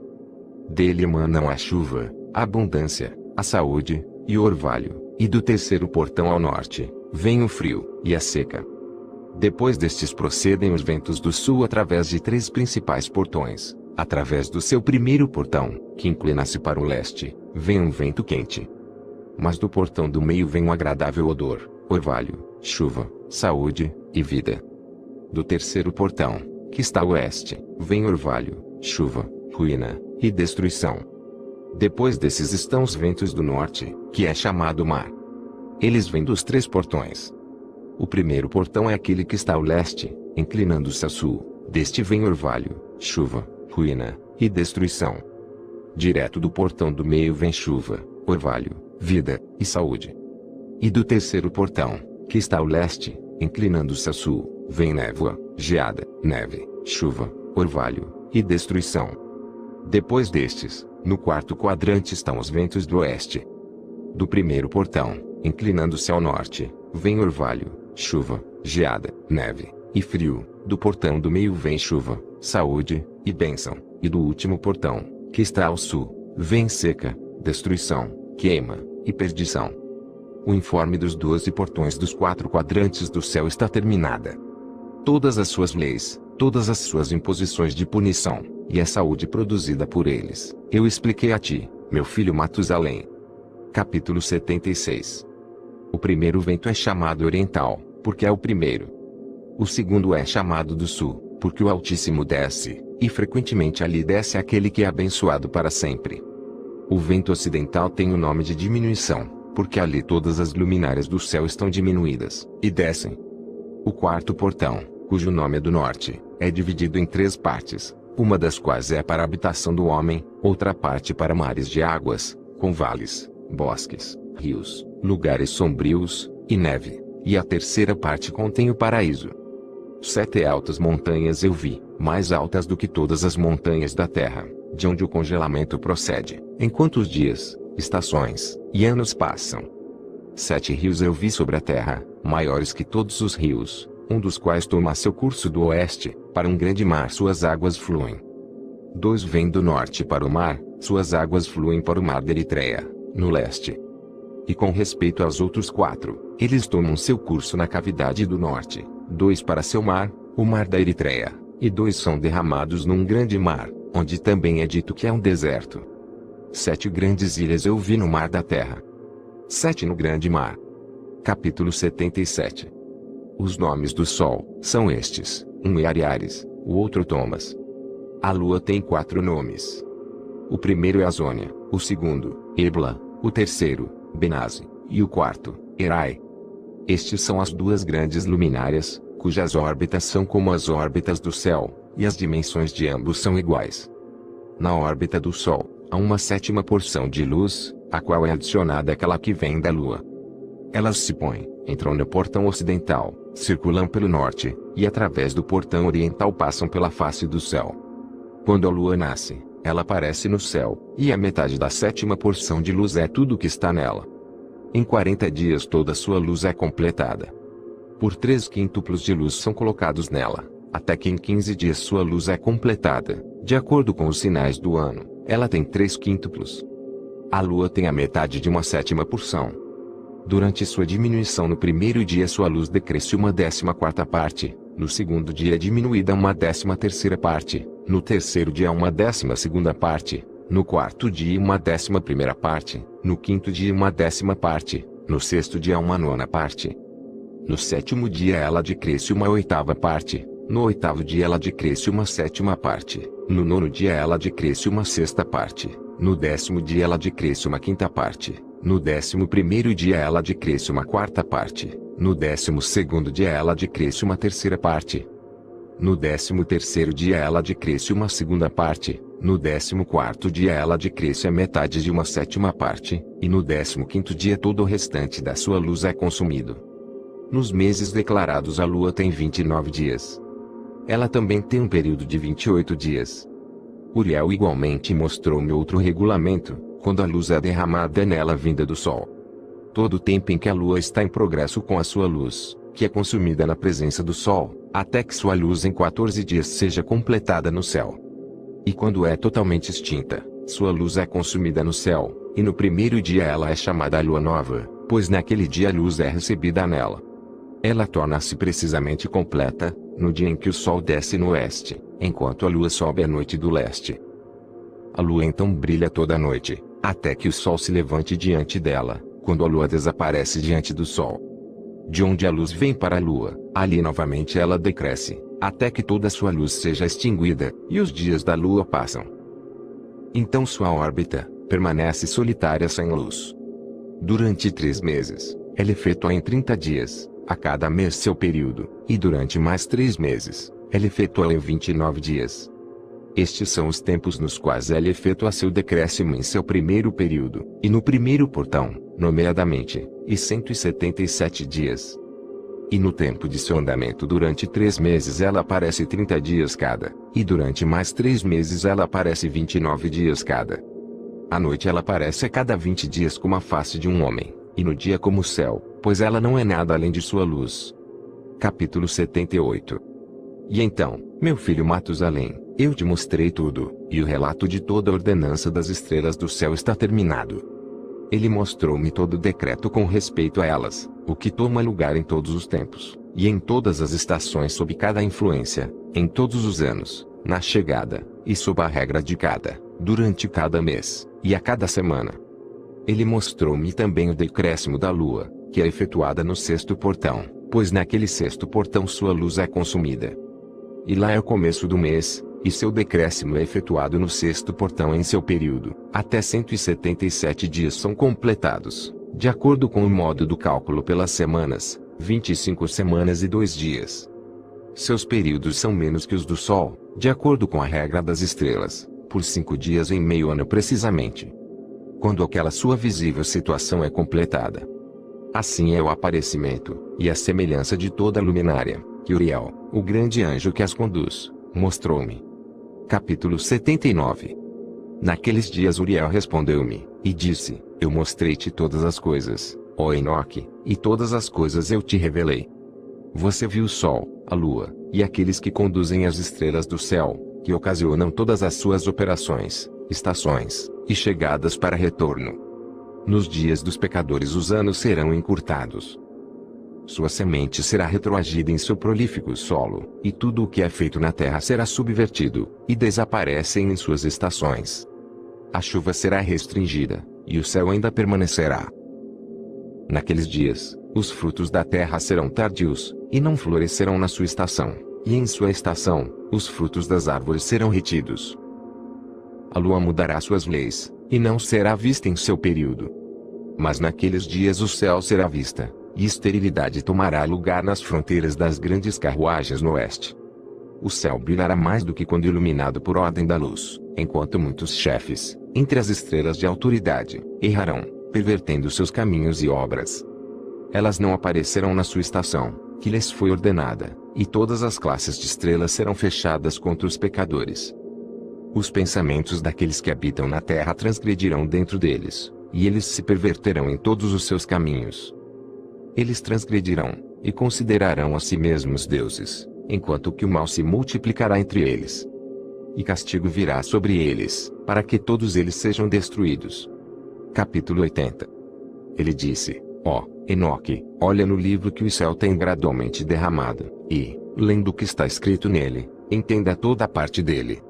Dele emanam a chuva, a abundância, a saúde, e o orvalho, e do terceiro portão ao norte, vem o frio, e a seca. Depois destes procedem os ventos do sul através de 3 principais portões. Através do seu primeiro portão, que inclina-se para o leste, vem um vento quente. Mas do portão do meio vem um agradável odor, orvalho, chuva, saúde, e vida. Do terceiro portão, que está a oeste, vem orvalho, chuva, ruína, e destruição. Depois desses estão os ventos do norte, que é chamado mar. Eles vêm dos 3 portões. O primeiro portão é aquele que está ao leste, inclinando-se a sul. Deste vem orvalho, chuva, ruína, e destruição. Direto do portão do meio vem chuva, orvalho, vida, e saúde. E do terceiro portão, que está ao leste, inclinando-se a sul, vem névoa, geada, neve, chuva, orvalho, e destruição. Depois destes, no quarto quadrante estão os ventos do oeste. Do primeiro portão, inclinando-se ao norte, vem orvalho, chuva, geada, neve e frio. Do portão do meio vem chuva, saúde e bênção. E do último portão, que está ao sul, vem seca, destruição, queima e perdição. O informe dos 12 portões dos 4 quadrantes do céu está terminada. Todas as suas leis, todas as suas imposições de punição, e a saúde produzida por eles, eu expliquei a ti, meu filho Matusalém. Capítulo 76. O primeiro vento é chamado oriental, porque é o primeiro. O segundo é chamado do sul, porque o Altíssimo desce, e frequentemente ali desce aquele que é abençoado para sempre. O vento ocidental tem o nome de diminuição, porque ali todas as luminárias do céu estão diminuídas, e descem. O quarto portão, cujo nome é do norte, é dividido em 3 partes, uma das quais é para a habitação do homem, outra parte para mares de águas, com vales, bosques, rios, lugares sombrios, e neve, e a terceira parte contém o paraíso. 7 altas montanhas eu vi, mais altas do que todas as montanhas da terra, de onde o congelamento procede, enquanto os dias, estações e anos passam. 7 rios eu vi sobre a terra, maiores que todos os rios, um dos quais toma seu curso do oeste, para um grande mar suas águas fluem. 2 vêm do norte para o mar, suas águas fluem para o mar da Eritreia, no leste. E com respeito aos outros 4, eles tomam seu curso na cavidade do norte, 2 para seu mar, o mar da Eritreia, e 2 são derramados num grande mar, onde também é dito que é um deserto. 7 grandes ilhas eu vi no mar da terra. 7 no grande mar. Capítulo 77. Os nomes do sol são estes: um é Ariares, o outro Tomas. A lua tem 4 nomes. O primeiro é Azônia, o segundo, Ebla, o terceiro, Benazzi, e o quarto, Erai. Estes são as 2 grandes luminárias, cujas órbitas são como as órbitas do céu, e as dimensões de ambos são iguais. Na órbita do Sol, há uma 7ª porção de luz, a qual é adicionada àquela que vem da Lua. Elas se põem, entram no portão ocidental, circulam pelo norte, e através do portão oriental passam pela face do céu. Quando a Lua nasce, ela aparece no céu, e a metade da 7ª porção de luz é tudo que está nela. Em 40 dias toda sua luz é completada. Por 3 quíntuplos de luz são colocados nela, até que em 15 dias sua luz é completada, de acordo com os sinais do ano, ela tem 3 quíntuplos. A lua tem a metade de uma 7ª porção. Durante sua diminuição no primeiro dia sua luz decresce uma 14ª parte, no segundo dia é diminuída uma 13ª parte, no terceiro dia uma 12ª parte, no quarto dia uma 11ª parte, no quinto dia uma 10ª parte, no sexto dia uma 9ª parte. No 7º dia ela decresce uma 8ª parte, no 8º dia ela decresce uma 7ª parte, no 9º dia ela decresce uma 6ª parte, no 10º dia ela decresce uma 5ª parte, no 11º dia ela decresce uma 4ª parte, no 12º dia ela decresce uma 3ª parte, no 13º dia ela decresce uma 2ª parte, no 14º dia ela decresce a metade de uma 7ª parte, e no 15º dia todo o restante da sua luz é consumido. Nos meses declarados a lua tem 29 dias. Ela também tem um período de 28 dias. Uriel igualmente mostrou-me outro regulamento, quando a luz é derramada nela vinda do sol. Todo o tempo em que a lua está em progresso com a sua luz, que é consumida na presença do sol, até que sua luz em 14 dias seja completada no céu. E quando é totalmente extinta, sua luz é consumida no céu, e no primeiro dia ela é chamada a lua nova, pois naquele dia a luz é recebida nela. Ela torna-se precisamente completa, no dia em que o sol desce no oeste, enquanto a lua sobe à noite do leste. A lua então brilha toda a noite, até que o sol se levante diante dela, quando a lua desaparece diante do sol. De onde a luz vem para a lua, ali novamente ela decresce, até que toda sua luz seja extinguida, e os dias da lua passam. Então sua órbita permanece solitária sem luz. Durante 3 meses, ela efetua em 30 dias, a cada mês seu período, e durante mais 3 meses, ela efetua em 29 dias. Estes são os tempos nos quais ela efetua seu decréscimo em seu primeiro período, e no primeiro portão, nomeadamente, e 177 dias. E no tempo de seu andamento durante 3 meses ela aparece 30 dias cada, e durante mais 3 meses ela aparece 29 dias cada. À noite ela aparece a cada 20 dias como a face de um homem, e no dia como o céu, pois ela não é nada além de sua luz. Capítulo 78. E então, meu filho Matusalém, eu te mostrei tudo, e o relato de toda a ordenança das estrelas do céu está terminado. Ele mostrou-me todo o decreto com respeito a elas, o que toma lugar em todos os tempos, e em todas as estações sob cada influência, em todos os anos, na chegada, e sob a regra de cada, durante cada mês, e a cada semana. Ele mostrou-me também o decréscimo da lua, que é efetuada no sexto portão, pois naquele sexto portão sua luz é consumida. E lá é o começo do mês, e seu decréscimo é efetuado no sexto portão em seu período, até 177 dias são completados, de acordo com o modo do cálculo pelas semanas, 25 semanas e 2 dias. Seus períodos são menos que os do Sol, de acordo com a regra das estrelas, por 5 dias em meio ano precisamente. Quando aquela sua visível situação é completada. Assim é o aparecimento, e a semelhança de toda a luminária, que Uriel, o grande anjo que as conduz, mostrou-me. Capítulo 79. Naqueles dias Uriel respondeu-me, e disse, eu mostrei-te todas as coisas, ó Enoque, e todas as coisas eu te revelei. Você viu o sol, a lua, e aqueles que conduzem as estrelas do céu, que ocasionam todas as suas operações, estações, e chegadas para retorno. Nos dias dos pecadores os anos serão encurtados. Sua semente será retroagida em seu prolífico solo, e tudo o que é feito na terra será subvertido, e desaparecem em suas estações. A chuva será restringida, e o céu ainda permanecerá. Naqueles dias, os frutos da terra serão tardios, e não florescerão na sua estação, e em sua estação, os frutos das árvores serão retidos. A lua mudará suas leis, e não será vista em seu período. Mas naqueles dias o céu será vista, e esterilidade tomará lugar nas fronteiras das grandes carruagens no oeste. O céu brilhará mais do que quando iluminado por ordem da luz, enquanto muitos chefes, entre as estrelas de autoridade, errarão, pervertendo seus caminhos e obras. Elas não aparecerão na sua estação, que lhes foi ordenada, e todas as classes de estrelas serão fechadas contra os pecadores. Os pensamentos daqueles que habitam na terra transgredirão dentro deles, e eles se perverterão em todos os seus caminhos. Eles transgredirão, e considerarão a si mesmos deuses, enquanto que o mal se multiplicará entre eles. E castigo virá sobre eles, para que todos eles sejam destruídos. Capítulo 80. Ele disse, ó, Enoque, olha no livro que o céu tem gradualmente derramado, e, lendo o que está escrito nele, entenda toda a parte dele.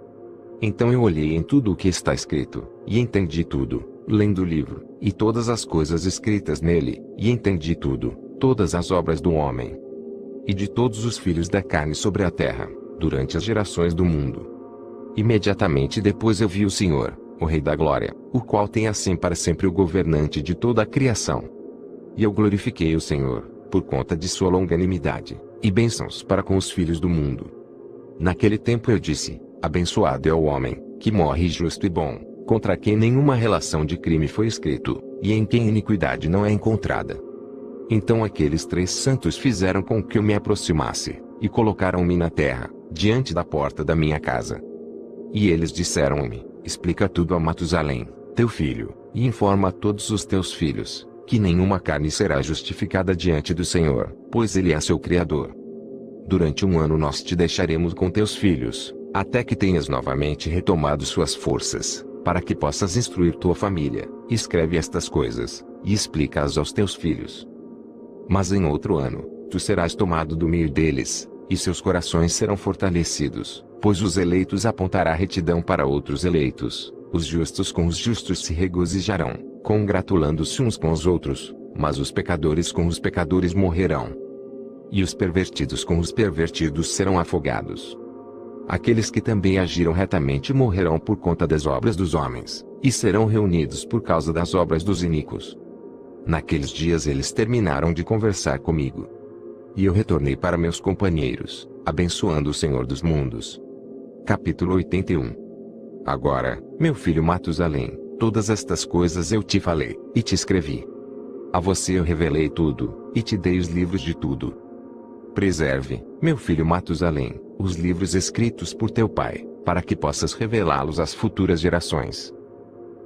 Então eu olhei em tudo o que está escrito, e entendi tudo, lendo o livro, e todas as coisas escritas nele, e entendi tudo, todas as obras do homem. E de todos os filhos da carne sobre a terra, durante as gerações do mundo. Imediatamente depois eu vi o Senhor, o Rei da Glória, o qual tem assim para sempre o governante de toda a criação. E eu glorifiquei o Senhor, por conta de sua longanimidade, e bênçãos para com os filhos do mundo. Naquele tempo eu disse, abençoado é o homem, que morre justo e bom, contra quem nenhuma relação de crime foi escrito, e em quem iniquidade não é encontrada. Então aqueles 3 santos fizeram com que eu me aproximasse, e colocaram-me na terra, diante da porta da minha casa. E eles disseram-me, explica tudo a Matusalém, teu filho, e informa a todos os teus filhos, que nenhuma carne será justificada diante do Senhor, pois Ele é seu Criador. Durante 1 ano nós te deixaremos com teus filhos, até que tenhas novamente retomado suas forças, para que possas instruir tua família. Escreve estas coisas, e explica-as aos teus filhos. Mas em outro ano, tu serás tomado do meio deles, e seus corações serão fortalecidos, pois os eleitos apontará retidão para outros eleitos, os justos com os justos se regozijarão, congratulando-se uns com os outros, mas os pecadores com os pecadores morrerão. E os pervertidos com os pervertidos serão afogados. Aqueles que também agiram retamente morrerão por conta das obras dos homens, e serão reunidos por causa das obras dos iníquos. Naqueles dias eles terminaram de conversar comigo. E eu retornei para meus companheiros, abençoando o Senhor dos mundos. Capítulo 81. Agora, meu filho Matusalém, todas estas coisas eu te falei, e te escrevi. A você eu revelei tudo, e te dei os livros de tudo. Preserve, meu filho Matusalém, os livros escritos por teu pai, para que possas revelá-los às futuras gerações.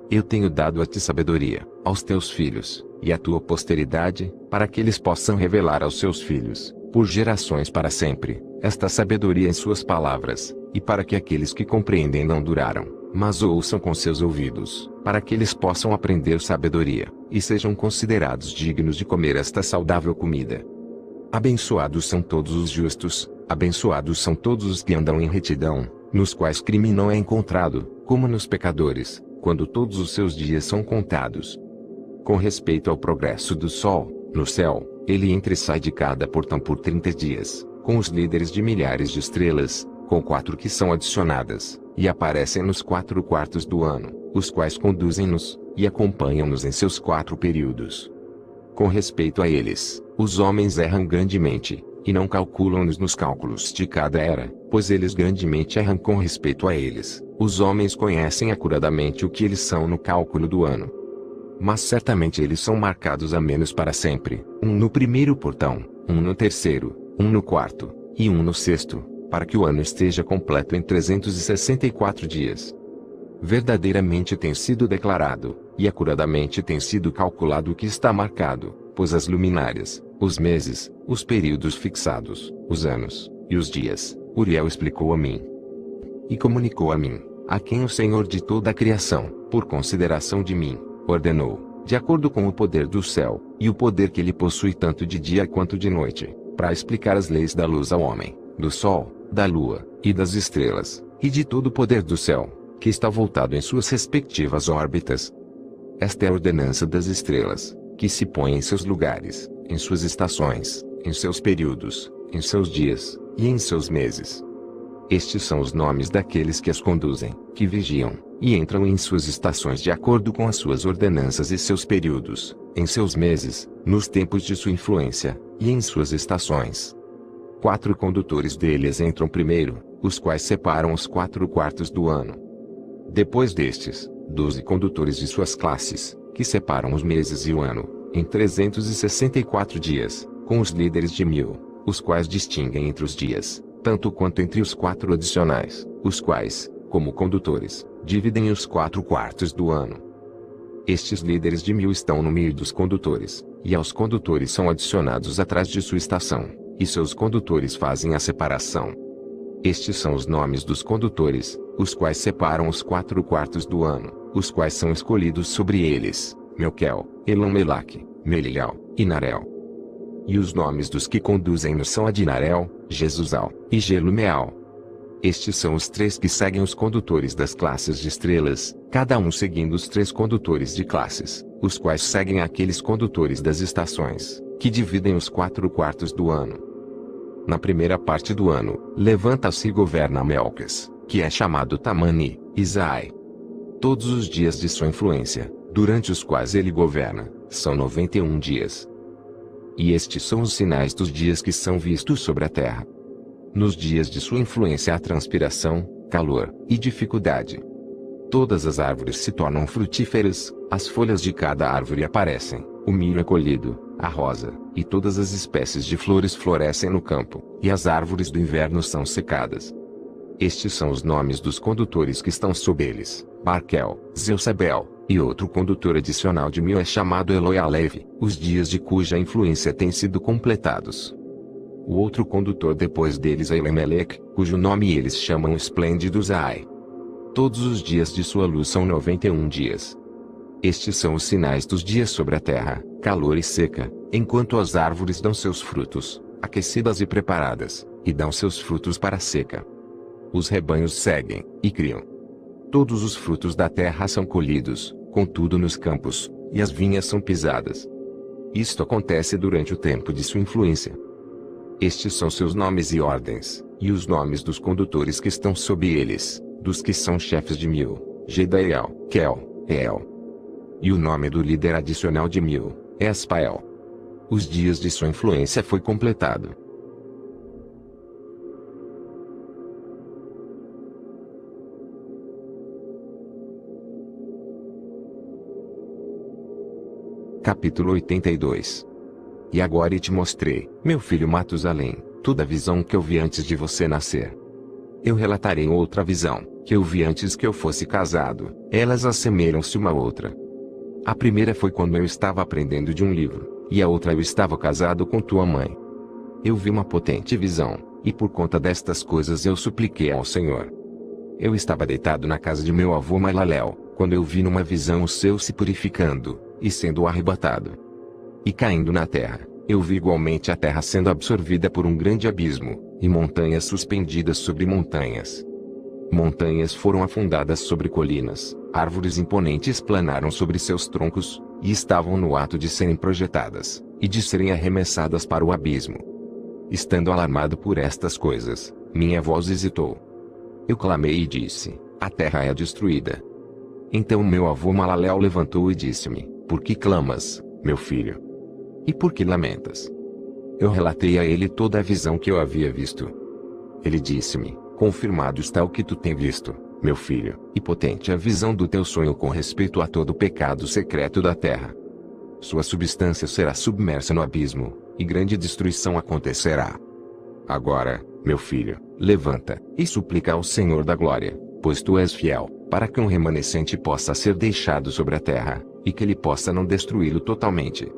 Eu tenho dado a ti sabedoria, aos teus filhos, e à tua posteridade, para que eles possam revelar aos seus filhos, por gerações para sempre, esta sabedoria em suas palavras, e para que aqueles que compreendem não duraram, mas ouçam com seus ouvidos, para que eles possam aprender sabedoria, e sejam considerados dignos de comer esta saudável comida. Abençoados são todos os justos, abençoados são todos os que andam em retidão, nos quais crime não é encontrado, como nos pecadores, quando todos os seus dias são contados. Com respeito ao progresso do sol, no céu, ele entra e sai de cada portão por 30 dias, com os líderes de milhares de estrelas, com 4 que são adicionadas, e aparecem nos 4 quartos do ano, os quais conduzem-nos, e acompanham-nos em seus 4 períodos. Com respeito a eles, os homens erram grandemente, e não calculam-nos nos cálculos de cada era, pois eles grandemente erram com respeito a eles. Os homens conhecem acuradamente o que eles são no cálculo do ano. Mas certamente eles são marcados a menos para sempre, um no primeiro portão, um no terceiro, um no quarto, e um no sexto, para que o ano esteja completo em 364 dias. Verdadeiramente tem sido declarado, e acuradamente tem sido calculado o que está marcado, pois as luminárias, os meses, os períodos fixados, os anos, e os dias, Uriel explicou a mim. E comunicou a mim, a quem o Senhor de toda a criação, por consideração de mim, ordenou, de acordo com o poder do céu, e o poder que ele possui tanto de dia quanto de noite, para explicar as leis da luz ao homem, do sol, da lua, e das estrelas, e de todo o poder do céu, que está voltado em suas respectivas órbitas. Esta é a ordenança das estrelas, que se põem em seus lugares, em suas estações, em seus períodos, em seus dias, e em seus meses. Estes são os nomes daqueles que as conduzem, que vigiam, e entram em suas estações de acordo com as suas ordenanças e seus períodos, em seus meses, nos tempos de sua influência, e em suas estações. 4 condutores deles entram primeiro, os quais separam os 4 quartos do ano. Depois destes, 12 condutores de suas classes, que separam os meses e o ano, em 364 dias, com os líderes de 1000, os quais distinguem entre os dias, tanto quanto entre os 4 adicionais, os quais, como condutores, dividem os 4 quartos do ano. Estes líderes de 1000 estão no meio dos condutores, e aos condutores são adicionados atrás de sua estação, e seus condutores fazem a separação. Estes são os nomes dos condutores, os quais separam os 4 quartos do ano, os quais são escolhidos sobre eles, Melquiel, Elamelaque, Melial, e Narel. E os nomes dos que conduzem-nos são Adinarel, Jesusal, e Gelumeal. Estes são os 3 que seguem os condutores das classes de estrelas, cada um seguindo os 3 condutores de classes, os quais seguem aqueles condutores das estações, que dividem os 4 quartos do ano. Na primeira parte do ano, levanta-se e governa Melques, que é chamado Tamani, Isai. Todos os dias de sua influência, durante os quais ele governa, são 91 dias. E estes são os sinais dos dias que são vistos sobre a terra. Nos dias de sua influência há transpiração, calor, e dificuldade. Todas as árvores se tornam frutíferas, as folhas de cada árvore aparecem, o milho é colhido, a rosa, e todas as espécies de flores florescem no campo, e as árvores do inverno são secadas. Estes são os nomes dos condutores que estão sob eles, Barquel, Zeusabel, e outro condutor adicional de 1000 é chamado Eloialev, os dias de cuja influência têm sido completados. O outro condutor depois deles é Elimelec, cujo nome eles chamam Esplêndido Zai. Todos os dias de sua luz são 91 dias. Estes são os sinais dos dias sobre a terra, calor e seca, enquanto as árvores dão seus frutos, aquecidas e preparadas, e dão seus frutos para a seca. Os rebanhos seguem, e criam. Todos os frutos da terra são colhidos, contudo nos campos, e as vinhas são pisadas. Isto acontece durante o tempo de sua influência. Estes são seus nomes e ordens, e os nomes dos condutores que estão sob eles, dos que são chefes de 1000, Jedaiel, Kel, El. E o nome do líder adicional de 1000, é Aspael. Os dias de sua influência foi completado. Capítulo 82. E agora te mostrei, meu filho Matusalém, toda a visão que eu vi antes de você nascer. Eu relatarei outra visão, que eu vi antes que eu fosse casado, elas assemelham-se uma à outra. A primeira foi quando eu estava aprendendo de um livro, e a outra eu estava casado com tua mãe. Eu vi uma potente visão, e por conta destas coisas eu supliquei ao Senhor. Eu estava deitado na casa de meu avô Malalel, quando eu vi numa visão o céu se purificando, e sendo arrebatado. E caindo na terra, eu vi igualmente a terra sendo absorvida por um grande abismo, e montanhas suspendidas sobre montanhas. Montanhas foram afundadas sobre colinas, árvores imponentes planaram sobre seus troncos, e estavam no ato de serem projetadas, e de serem arremessadas para o abismo. Estando alarmado por estas coisas, minha voz hesitou. Eu clamei e disse: a terra é destruída. Então meu avô Malalel levantou e disse-me: por que clamas, meu filho? E por que lamentas? Eu relatei a ele toda a visão que eu havia visto. Ele disse-me: confirmado está o que tu tem visto, meu filho, e potente a visão do teu sonho com respeito a todo o pecado secreto da terra. Sua substância será submersa no abismo, e grande destruição acontecerá. Agora, meu filho, levanta, e suplica ao Senhor da glória, pois tu és fiel, para que um remanescente possa ser deixado sobre a terra, e que ele possa não destruí-lo totalmente.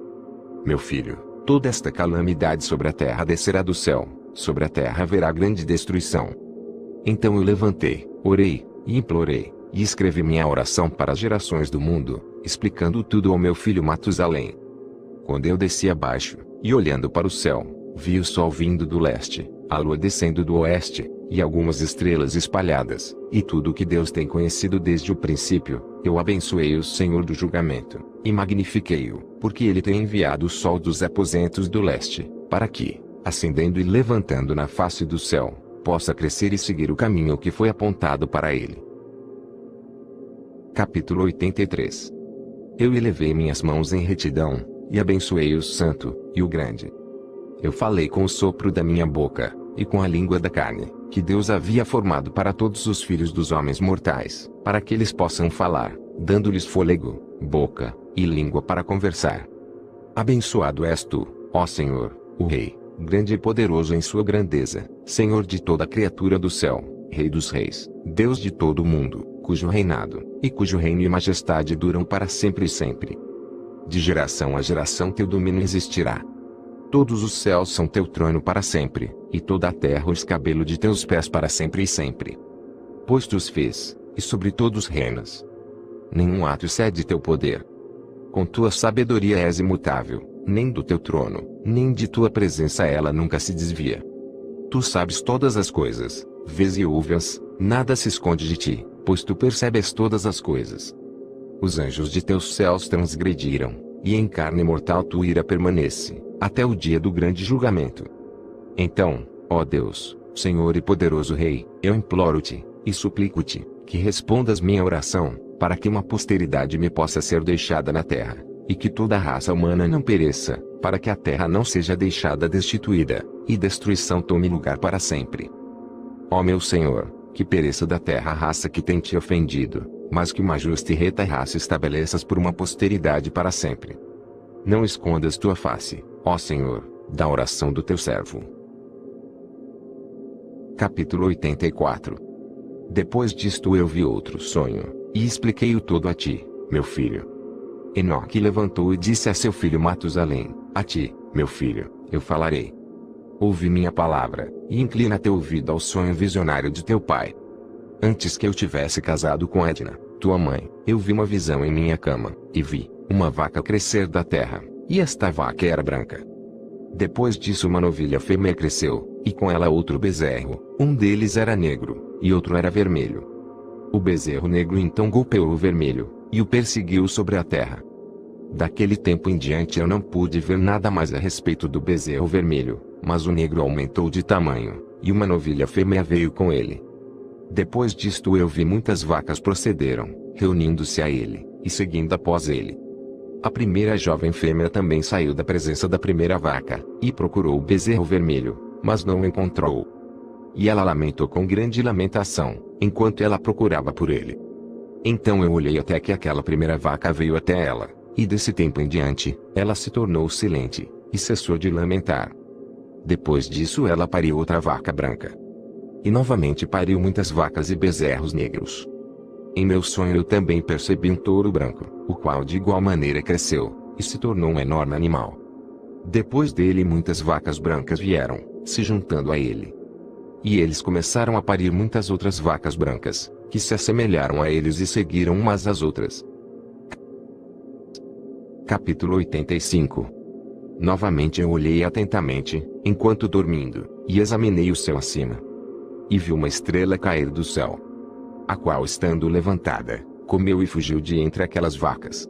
Meu filho, toda esta calamidade sobre a terra descerá do céu, sobre a terra haverá grande destruição. Então eu levantei, orei, e implorei, e escrevi minha oração para as gerações do mundo, explicando tudo ao meu filho Matusalém. Quando eu desci abaixo, e olhando para o céu, vi o sol vindo do leste, a lua descendo do oeste, e algumas estrelas espalhadas, e tudo o que Deus tem conhecido desde o princípio, eu abençoei o Senhor do julgamento, e magnifiquei-o, porque ele tem enviado o sol dos aposentos do leste, para que, ascendendo e levantando na face do céu, possa crescer e seguir o caminho que foi apontado para ele. Capítulo 83. Eu elevei minhas mãos em retidão, e abençoei o santo, e o grande. Eu falei com o sopro da minha boca, e com a língua da carne, que Deus havia formado para todos os filhos dos homens mortais, para que eles possam falar, dando-lhes fôlego, boca, e língua para conversar. Abençoado és tu, ó Senhor, o Rei, grande e poderoso em sua grandeza, Senhor de toda a criatura do céu, Rei dos reis, Deus de todo o mundo, cujo reinado, e cujo reino e majestade duram para sempre e sempre. De geração a geração teu domínio existirá. Todos os céus são teu trono para sempre, e toda a terra o escabelo de teus pés para sempre e sempre. Pois tu os fez, e sobre todos reinas. Nenhum ato excede teu poder. Com tua sabedoria és imutável, nem do teu trono, nem de tua presença ela nunca se desvia. Tu sabes todas as coisas, vês e ouves, nada se esconde de ti, pois tu percebes todas as coisas. Os anjos de teus céus transgrediram, e em carne mortal tua ira permanece, até o dia do grande julgamento. Então, ó Deus, Senhor e poderoso Rei, eu imploro-te, e suplico-te, que respondas minha oração, para que uma posteridade me possa ser deixada na terra, e que toda a raça humana não pereça, para que a terra não seja deixada destituída, e destruição tome lugar para sempre. Ó meu Senhor, que pereça da terra a raça que tem te ofendido, mas que uma justa e reta raça estabeleças por uma posteridade para sempre. Não escondas tua face, ó Senhor, da oração do teu servo. Capítulo 84. Depois disto eu vi outro sonho, e expliquei-o todo a ti, meu filho. Enoque levantou e disse a seu filho Matusalém: a ti, meu filho, eu falarei. Ouve minha palavra, e inclina teu ouvido ao sonho visionário de teu pai. Antes que eu tivesse casado com Edna, tua mãe, eu vi uma visão em minha cama, e vi uma vaca crescer da terra, e esta vaca era branca. Depois disso uma novilha fêmea cresceu, e com ela outro bezerro, um deles era negro, e outro era vermelho. O bezerro negro então golpeou o vermelho, e o perseguiu sobre a terra. Daquele tempo em diante eu não pude ver nada mais a respeito do bezerro vermelho, mas o negro aumentou de tamanho, e uma novilha fêmea veio com ele. Depois disto eu vi muitas vacas procederam, reunindo-se a ele, e seguindo após ele. A primeira jovem fêmea também saiu da presença da primeira vaca, e procurou o bezerro vermelho, mas não o encontrou. E ela lamentou com grande lamentação, enquanto ela procurava por ele. Então eu olhei até que aquela primeira vaca veio até ela, e desse tempo em diante, ela se tornou silente, e cessou de lamentar. Depois disso ela pariu outra vaca branca. e novamente pariu muitas vacas e bezerros negros. Em meu sonho eu também percebi um touro branco, o qual de igual maneira cresceu, e se tornou um enorme animal. Depois dele muitas vacas brancas vieram, se juntando a ele. E eles começaram a parir muitas outras vacas brancas, que se assemelharam a eles e seguiram umas às outras. Capítulo 85. Novamente eu olhei atentamente, enquanto dormindo, e examinei o céu acima. E vi uma estrela cair do céu, a qual, estando levantada, comeu e fugiu de entre aquelas vacas.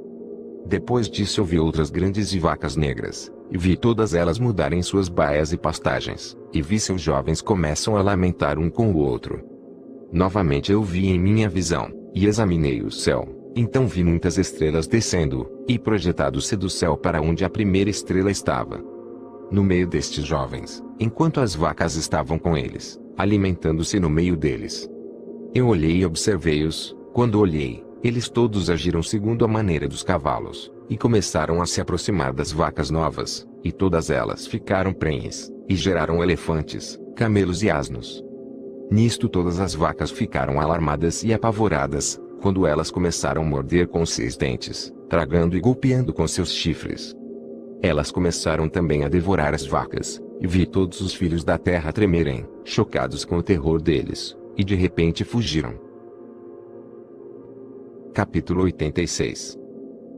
Depois disso eu vi outras grandes e vacas negras, e vi todas elas mudarem suas baias e pastagens, e vi seus jovens começam a lamentar um com o outro. Novamente eu vi em minha visão, e examinei o céu, então vi muitas estrelas descendo, e projetado-se do céu para onde a primeira estrela estava. No meio destes jovens, enquanto as vacas estavam com eles, alimentando-se no meio deles. Eu olhei e observei-os. Quando olhei, eles todos agiram segundo a maneira dos cavalos, e começaram a se aproximar das vacas novas, e todas elas ficaram prenhes, e geraram elefantes, camelos e asnos. Nisto todas as vacas ficaram alarmadas e apavoradas, quando elas começaram a morder com seus dentes, tragando e golpeando com seus chifres. Elas começaram também a devorar as vacas, e vi todos os filhos da terra tremerem, chocados com o terror deles, e de repente fugiram. Capítulo 86.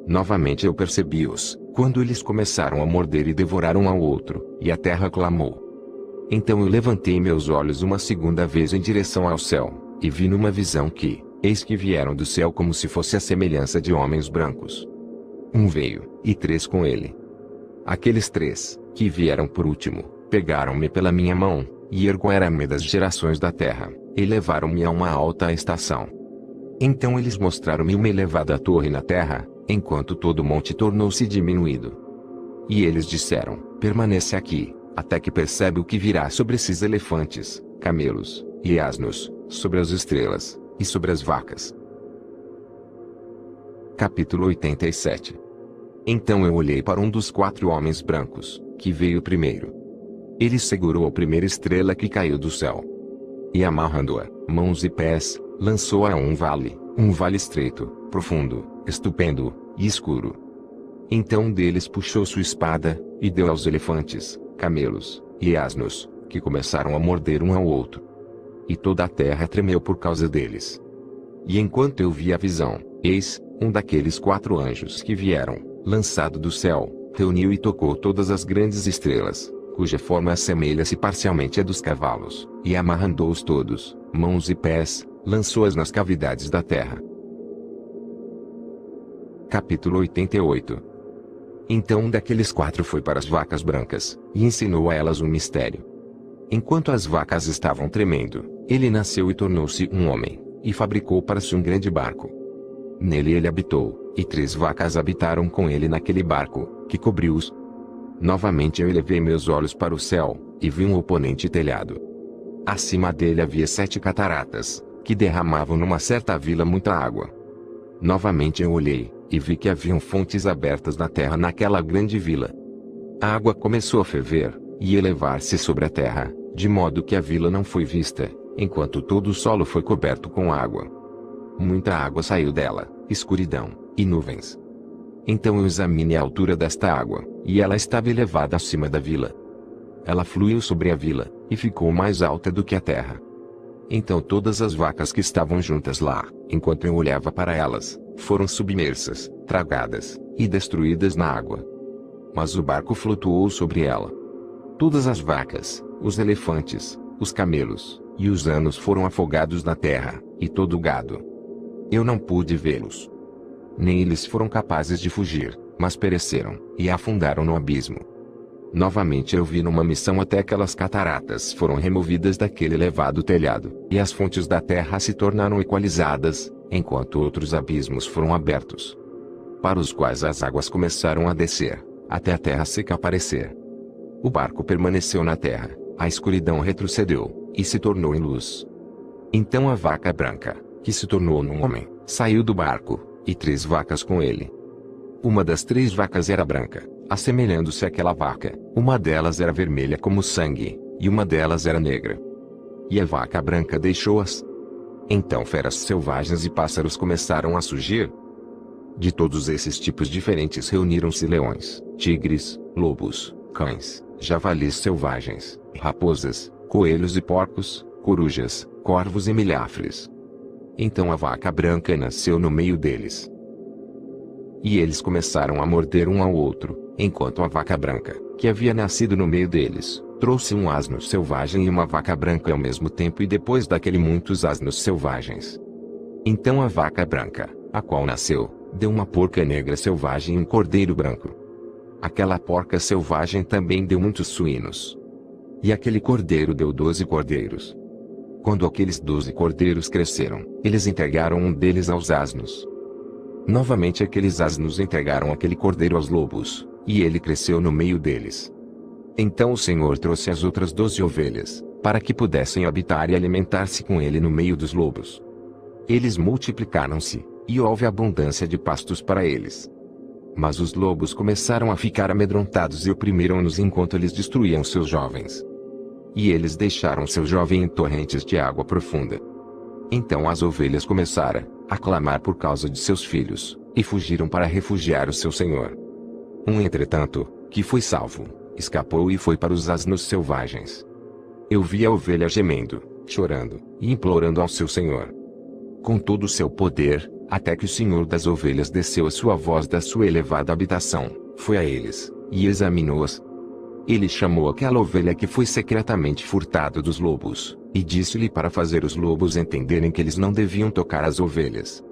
Novamente eu percebi-os, quando eles começaram a morder e devorar um ao outro, e a terra clamou. Então eu levantei meus olhos uma segunda vez em direção ao céu, e vi numa visão que, eis que vieram do céu como se fosse a semelhança de homens brancos. Um veio, e 3 com ele. Aqueles 3, que vieram por último, pegaram-me pela minha mão, e ergueram-me das gerações da terra, e levaram-me a uma alta estação. Então eles mostraram-me uma elevada torre na terra, enquanto todo o monte tornou-se diminuído. E eles disseram: permanece aqui, até que percebe o que virá sobre esses elefantes, camelos, e asnos, sobre as estrelas, e sobre as vacas. Capítulo 87. Então eu olhei para um dos 4 homens brancos, que veio primeiro. Ele segurou a primeira estrela que caiu do céu. E amarrando-a, mãos e pés, lançou-a a um vale estreito, profundo, estupendo, e escuro. Então um deles puxou sua espada, e deu aos elefantes, camelos, e asnos, que começaram a morder um ao outro. E toda a terra tremeu por causa deles. E enquanto eu via a visão, eis, um daqueles 4 anjos que vieram, lançado do céu, reuniu e tocou todas as grandes estrelas, cuja forma assemelha-se parcialmente à dos cavalos, e amarrando-os todos, mãos e pés, lançou-as nas cavidades da terra. Capítulo 88. Então um daqueles 4 foi para as vacas brancas, e ensinou a elas um mistério. Enquanto as vacas estavam tremendo, ele nasceu e tornou-se um homem, e fabricou para si um grande barco. Nele ele habitou, e 3 vacas habitaram com ele naquele barco, que cobriu-os. Novamente eu elevei meus olhos para o céu, e vi um oponente telhado. Acima dele havia 7 cataratas, que derramavam numa certa vila muita água. Novamente eu olhei, e vi que haviam fontes abertas na terra naquela grande vila. A água começou a ferver, e elevar-se sobre a terra, de modo que a vila não foi vista, enquanto todo o solo foi coberto com água. Muita água saiu dela, escuridão, e nuvens. Então eu examinei a altura desta água, e ela estava elevada acima da vila. Ela fluiu sobre a vila, e ficou mais alta do que a terra. Então todas as vacas que estavam juntas lá, enquanto eu olhava para elas, foram submersas, tragadas, e destruídas na água. Mas o barco flutuou sobre ela. Todas as vacas, os elefantes, os camelos, e os asnos foram afogados na terra, e todo o gado. Eu não pude vê-los. Nem eles foram capazes de fugir, mas pereceram, e afundaram no abismo. Novamente eu vi numa missão até aquelas cataratas foram removidas daquele elevado telhado, e as fontes da terra se tornaram equalizadas, enquanto outros abismos foram abertos, para os quais as águas começaram a descer, até a terra seca aparecer. O barco permaneceu na terra, a escuridão retrocedeu, e se tornou em luz. Então a vaca branca, que se tornou num homem, saiu do barco, e 3 vacas com ele. Uma das 3 vacas era branca, assemelhando-se àquela vaca, uma delas era vermelha como sangue, e uma delas era negra. e a vaca branca deixou-as. Então feras selvagens e pássaros começaram a surgir. De todos esses tipos diferentes reuniram-se leões, tigres, lobos, cães, javalis selvagens, raposas, coelhos e porcos, corujas, corvos e milhafres. Então a vaca branca nasceu no meio deles. E eles começaram a morder um ao outro, enquanto a vaca branca, que havia nascido no meio deles, trouxe um asno selvagem e uma vaca branca ao mesmo tempo, e depois daquele muitos asnos selvagens. Então a vaca branca, a qual nasceu, deu uma porca negra selvagem e um cordeiro branco. Aquela porca selvagem também deu muitos suínos. E aquele cordeiro deu 12 cordeiros. Quando aqueles 12 cordeiros cresceram, eles entregaram um deles aos asnos. Novamente aqueles asnos entregaram aquele cordeiro aos lobos, e ele cresceu no meio deles. Então o Senhor trouxe as outras 12 ovelhas, para que pudessem habitar e alimentar-se com ele no meio dos lobos. Eles multiplicaram-se, e houve abundância de pastos para eles. Mas os lobos começaram a ficar amedrontados e oprimiram-nos enquanto eles destruíam seus jovens. E eles deixaram seu jovem em torrentes de água profunda. Então as ovelhas começaram a clamar por causa de seus filhos, e fugiram para refugiar o seu senhor. Entretanto, que foi salvo, escapou e foi para os asnos selvagens. Eu vi a ovelha gemendo, chorando, e implorando ao seu senhor. Com todo o seu poder, até que o Senhor das ovelhas desceu a sua voz da sua elevada habitação, foi a eles, e examinou-as. Ele chamou aquela ovelha que foi secretamente furtada dos lobos, e disse-lhe para fazer os lobos entenderem que eles não deviam tocar as ovelhas.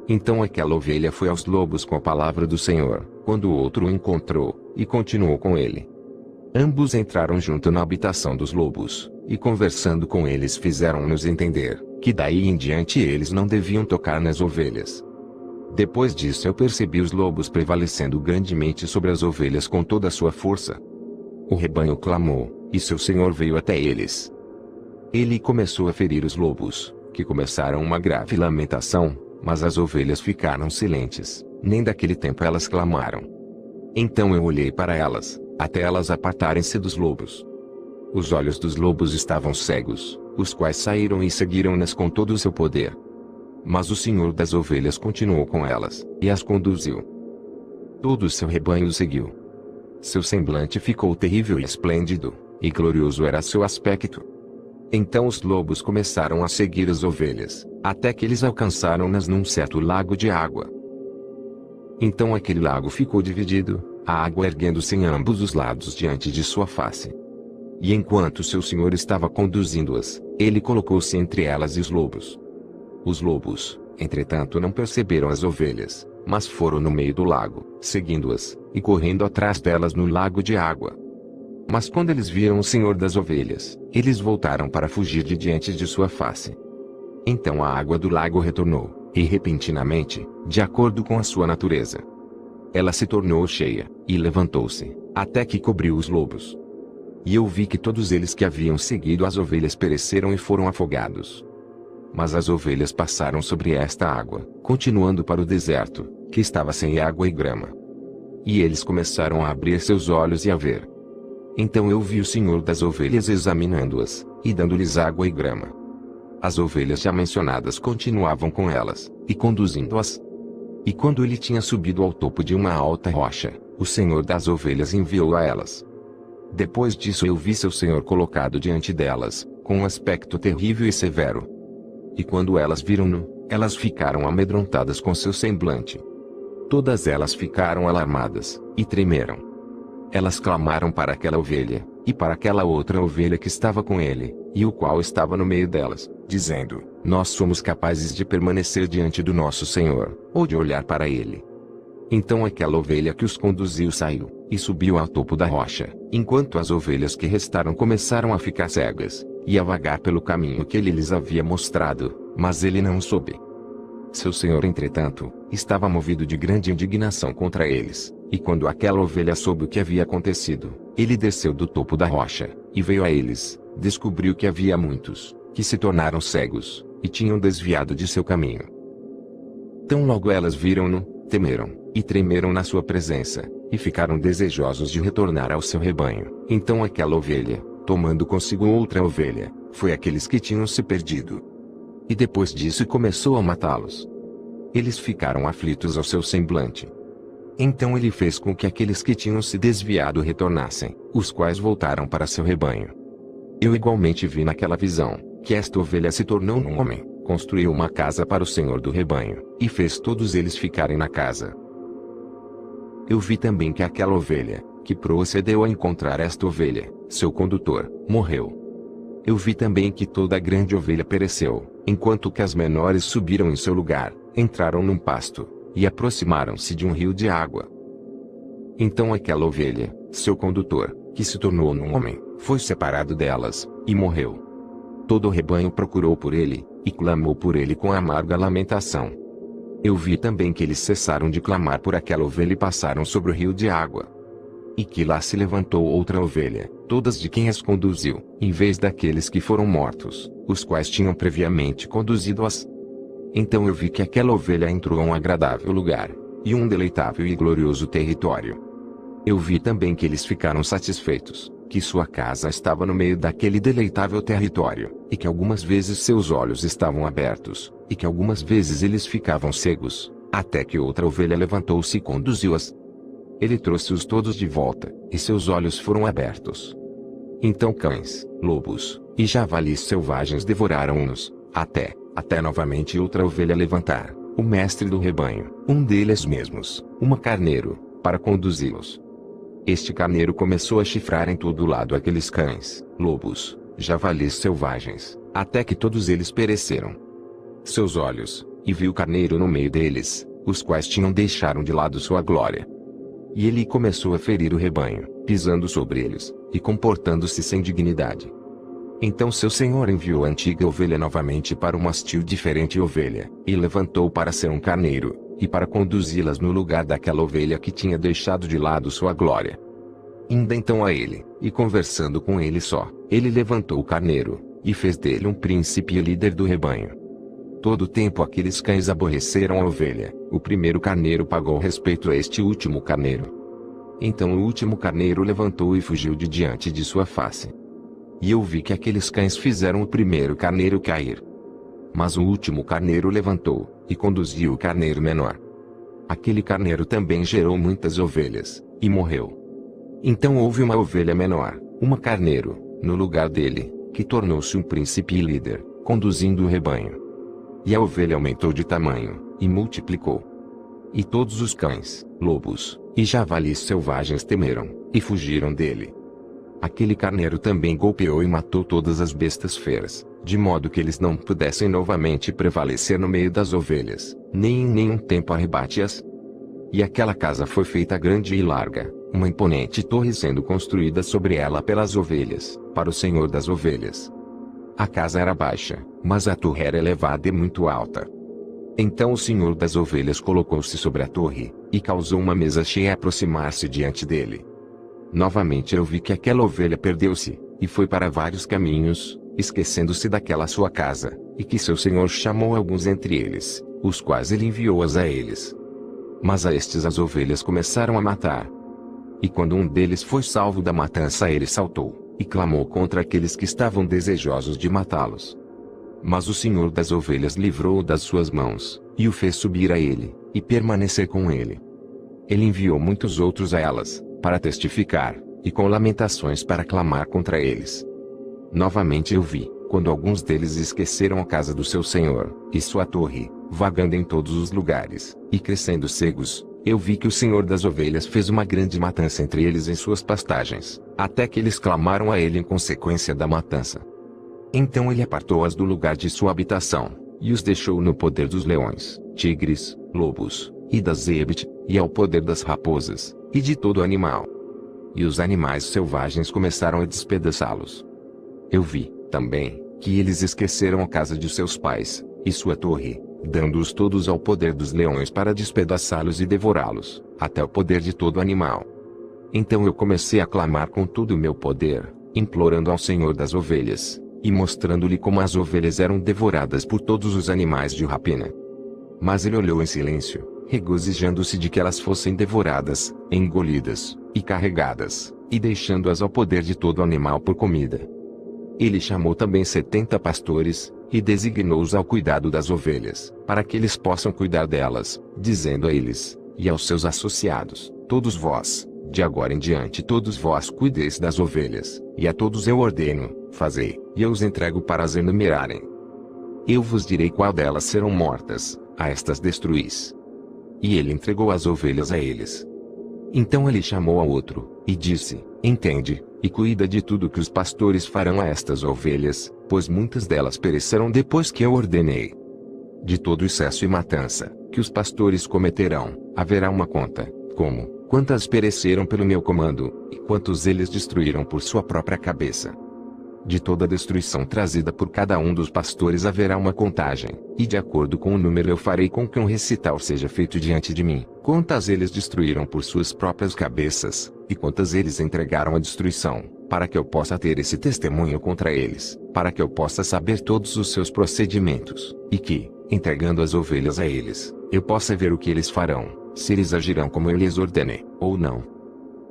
Então aquela ovelha foi aos lobos com a palavra do Senhor, quando o outro o encontrou, e continuou com ele. Ambos entraram junto na habitação dos lobos, e conversando com eles fizeram-nos entender, que daí em diante eles não deviam tocar nas ovelhas. Depois disso eu percebi os lobos prevalecendo grandemente sobre as ovelhas com toda a sua força. O rebanho clamou, e seu senhor veio até eles. Ele começou a ferir os lobos, que começaram uma grave lamentação, mas as ovelhas ficaram silentes, nem daquele tempo elas clamaram. Então eu olhei para elas, até elas apartarem-se dos lobos. Os olhos dos lobos estavam cegos, os quais saíram e seguiram-nas com todo o seu poder. Mas o Senhor das ovelhas continuou com elas, e as conduziu. Todo o seu rebanho o seguiu. Seu semblante ficou terrível e esplêndido, e glorioso era seu aspecto. Então os lobos começaram a seguir as ovelhas, até que eles alcançaram-nas num certo lago de água. Então aquele lago ficou dividido, a água erguendo-se em ambos os lados diante de sua face. E enquanto seu senhor estava conduzindo-as, ele colocou-se entre elas e os lobos. Os lobos, entretanto, não perceberam as ovelhas, mas foram no meio do lago, seguindo-as, e correndo atrás delas no lago de água. Mas quando eles viram o Senhor das ovelhas, eles voltaram para fugir de diante de sua face. Então a água do lago retornou, e repentinamente, de acordo com a sua natureza, ela se tornou cheia, e levantou-se, até que cobriu os lobos. E eu vi que todos eles que haviam seguido as ovelhas pereceram e foram afogados. Mas as ovelhas passaram sobre esta água, continuando para o deserto, que estava sem água e grama. E eles começaram a abrir seus olhos e a ver. Então eu vi o Senhor das ovelhas examinando-as, e dando-lhes água e grama. As ovelhas já mencionadas continuavam com elas, e conduzindo-as. E quando ele tinha subido ao topo de uma alta rocha, o Senhor das ovelhas enviou a elas. Depois disso eu vi seu senhor colocado diante delas, com um aspecto terrível e severo. E quando elas viram-no, elas ficaram amedrontadas com seu semblante. Todas elas ficaram alarmadas, e tremeram. Elas clamaram para aquela ovelha, e para aquela outra ovelha que estava com ele, e o qual estava no meio delas, dizendo: Nós somos capazes de permanecer diante do nosso Senhor, ou de olhar para ele. Então aquela ovelha que os conduziu saiu, e subiu ao topo da rocha, enquanto as ovelhas que restaram começaram a ficar cegas, e a vagar pelo caminho que ele lhes havia mostrado, mas ele não soube. Seu senhor, entretanto, estava movido de grande indignação contra eles, e quando aquela ovelha soube o que havia acontecido, ele desceu do topo da rocha, e veio a eles, descobriu que havia muitos, que se tornaram cegos, e tinham desviado de seu caminho. Tão logo elas viram-no, temeram, e tremeram na sua presença, e ficaram desejosos de retornar ao seu rebanho. Então aquela ovelha, tomando consigo outra ovelha, foi aqueles que tinham se perdido. E depois disso começou a matá-los. Eles ficaram aflitos ao seu semblante. Então ele fez com que aqueles que tinham se desviado retornassem, os quais voltaram para seu rebanho. Eu igualmente vi naquela visão, que esta ovelha se tornou um homem, construiu uma casa para o Senhor do rebanho, e fez todos eles ficarem na casa. Eu vi também que aquela ovelha, que procedeu a encontrar esta ovelha, seu condutor, morreu. Eu vi também que toda a grande ovelha pereceu, enquanto que as menores subiram em seu lugar, entraram num pasto, e aproximaram-se de um rio de água. Então aquela ovelha, seu condutor, que se tornou um homem, foi separado delas, e morreu. Todo o rebanho procurou por ele, e clamou por ele com amarga lamentação. Eu vi também que eles cessaram de clamar por aquela ovelha e passaram sobre o rio de água. E que lá se levantou outra ovelha, todas de quem as conduziu, em vez daqueles que foram mortos, os quais tinham previamente conduzido-as. Então eu vi que aquela ovelha entrou a um agradável lugar, e um deleitável e glorioso território. Eu vi também que eles ficaram satisfeitos, que sua casa estava no meio daquele deleitável território, e que algumas vezes seus olhos estavam abertos, e que algumas vezes eles ficavam cegos, até que outra ovelha levantou-se e conduziu-as. Ele trouxe-os todos de volta, e seus olhos foram abertos. Então cães, lobos, e javalis selvagens devoraram-nos, até novamente outra ovelha levantar, o mestre do rebanho, um deles mesmos, uma carneiro, para conduzi-los. Este carneiro começou a chifrar em todo lado aqueles cães, lobos, javalis selvagens, até que todos eles pereceram. Seus olhos, e viu o carneiro no meio deles, os quais tinham deixado de lado sua glória. E ele começou a ferir o rebanho, pisando sobre eles, e comportando-se sem dignidade. Então seu senhor enviou a antiga ovelha novamente para uma hostil diferente ovelha, e levantou para ser um carneiro, e para conduzi-las no lugar daquela ovelha que tinha deixado de lado sua glória. Indo então a ele, e conversando com ele só, ele levantou o carneiro, e fez dele um príncipe e líder do rebanho. Todo o tempo aqueles cães aborreceram a ovelha, o primeiro carneiro pagou respeito a este último carneiro. Então o último carneiro levantou e fugiu de diante de sua face. E eu vi que aqueles cães fizeram o primeiro carneiro cair. Mas o último carneiro levantou, e conduziu o carneiro menor. Aquele carneiro também gerou muitas ovelhas, e morreu. Então houve uma ovelha menor, uma carneiro, no lugar dele, que tornou-se um príncipe e líder, conduzindo o rebanho. E a ovelha aumentou de tamanho, e multiplicou. E todos os cães, lobos, e javalis selvagens temeram, e fugiram dele. Aquele carneiro também golpeou e matou todas as bestas feras, de modo que eles não pudessem novamente prevalecer no meio das ovelhas, nem em nenhum tempo arrebate-as. E aquela casa foi feita grande e larga, uma imponente torre sendo construída sobre ela pelas ovelhas, para o Senhor das ovelhas. A casa era baixa, mas a torre era elevada e muito alta. Então o Senhor das ovelhas colocou-se sobre a torre, e causou uma mesa cheia a aproximar-se diante dele. Novamente eu vi que aquela ovelha perdeu-se, e foi para vários caminhos, esquecendo-se daquela sua casa, e que seu senhor chamou alguns entre eles, os quais ele enviou-as a eles. Mas a estes as ovelhas começaram a matar. E quando um deles foi salvo da matança ele saltou, e clamou contra aqueles que estavam desejosos de matá-los. Mas o Senhor das ovelhas livrou-o das suas mãos, e o fez subir a ele, e permanecer com ele. Ele enviou muitos outros a elas, para testificar, e com lamentações para clamar contra eles. Novamente eu vi, quando alguns deles esqueceram a casa do seu senhor, e sua torre, vagando em todos os lugares, e crescendo cegos, eu vi que o Senhor das ovelhas fez uma grande matança entre eles em suas pastagens, até que eles clamaram a ele em consequência da matança. Então ele apartou-as do lugar de sua habitação, e os deixou no poder dos leões, tigres, lobos, e das zebes, e ao poder das raposas, e de todo animal. E os animais selvagens começaram a despedaçá-los. Eu vi, também, que eles esqueceram a casa de seus pais, e sua torre, dando-os todos ao poder dos leões para despedaçá-los e devorá-los, até o poder de todo animal. Então eu comecei a clamar com todo o meu poder, implorando ao Senhor das ovelhas, e mostrando-lhe como as ovelhas eram devoradas por todos os animais de rapina. Mas ele olhou em silêncio, regozijando-se de que elas fossem devoradas, engolidas, e carregadas, e deixando-as ao poder de todo animal por comida. Ele chamou também 70 pastores, e designou-os ao cuidado das ovelhas, para que eles possam cuidar delas, dizendo a eles, e aos seus associados: todos vós, de agora em diante todos vós cuideis das ovelhas, e a todos eu ordeno, fazei, e eu os entrego para as enumerarem. Eu vos direi qual delas serão mortas, a estas destruís. E ele entregou as ovelhas a eles. Então ele chamou a outro, e disse: entende, e cuida de tudo que os pastores farão a estas ovelhas, pois muitas delas perecerão depois que eu ordenei. De todo excesso e matança, que os pastores cometerão, haverá uma conta, como, quantas pereceram pelo meu comando, e quantos eles destruíram por sua própria cabeça. De toda a destruição trazida por cada um dos pastores haverá uma contagem, e de acordo com o número eu farei com que um recital seja feito diante de mim, quantas eles destruíram por suas próprias cabeças, e quantas eles entregaram à destruição, para que eu possa ter esse testemunho contra eles, para que eu possa saber todos os seus procedimentos, e que, entregando as ovelhas a eles, eu possa ver o que eles farão, se eles agirão como eu lhes ordenei, ou não.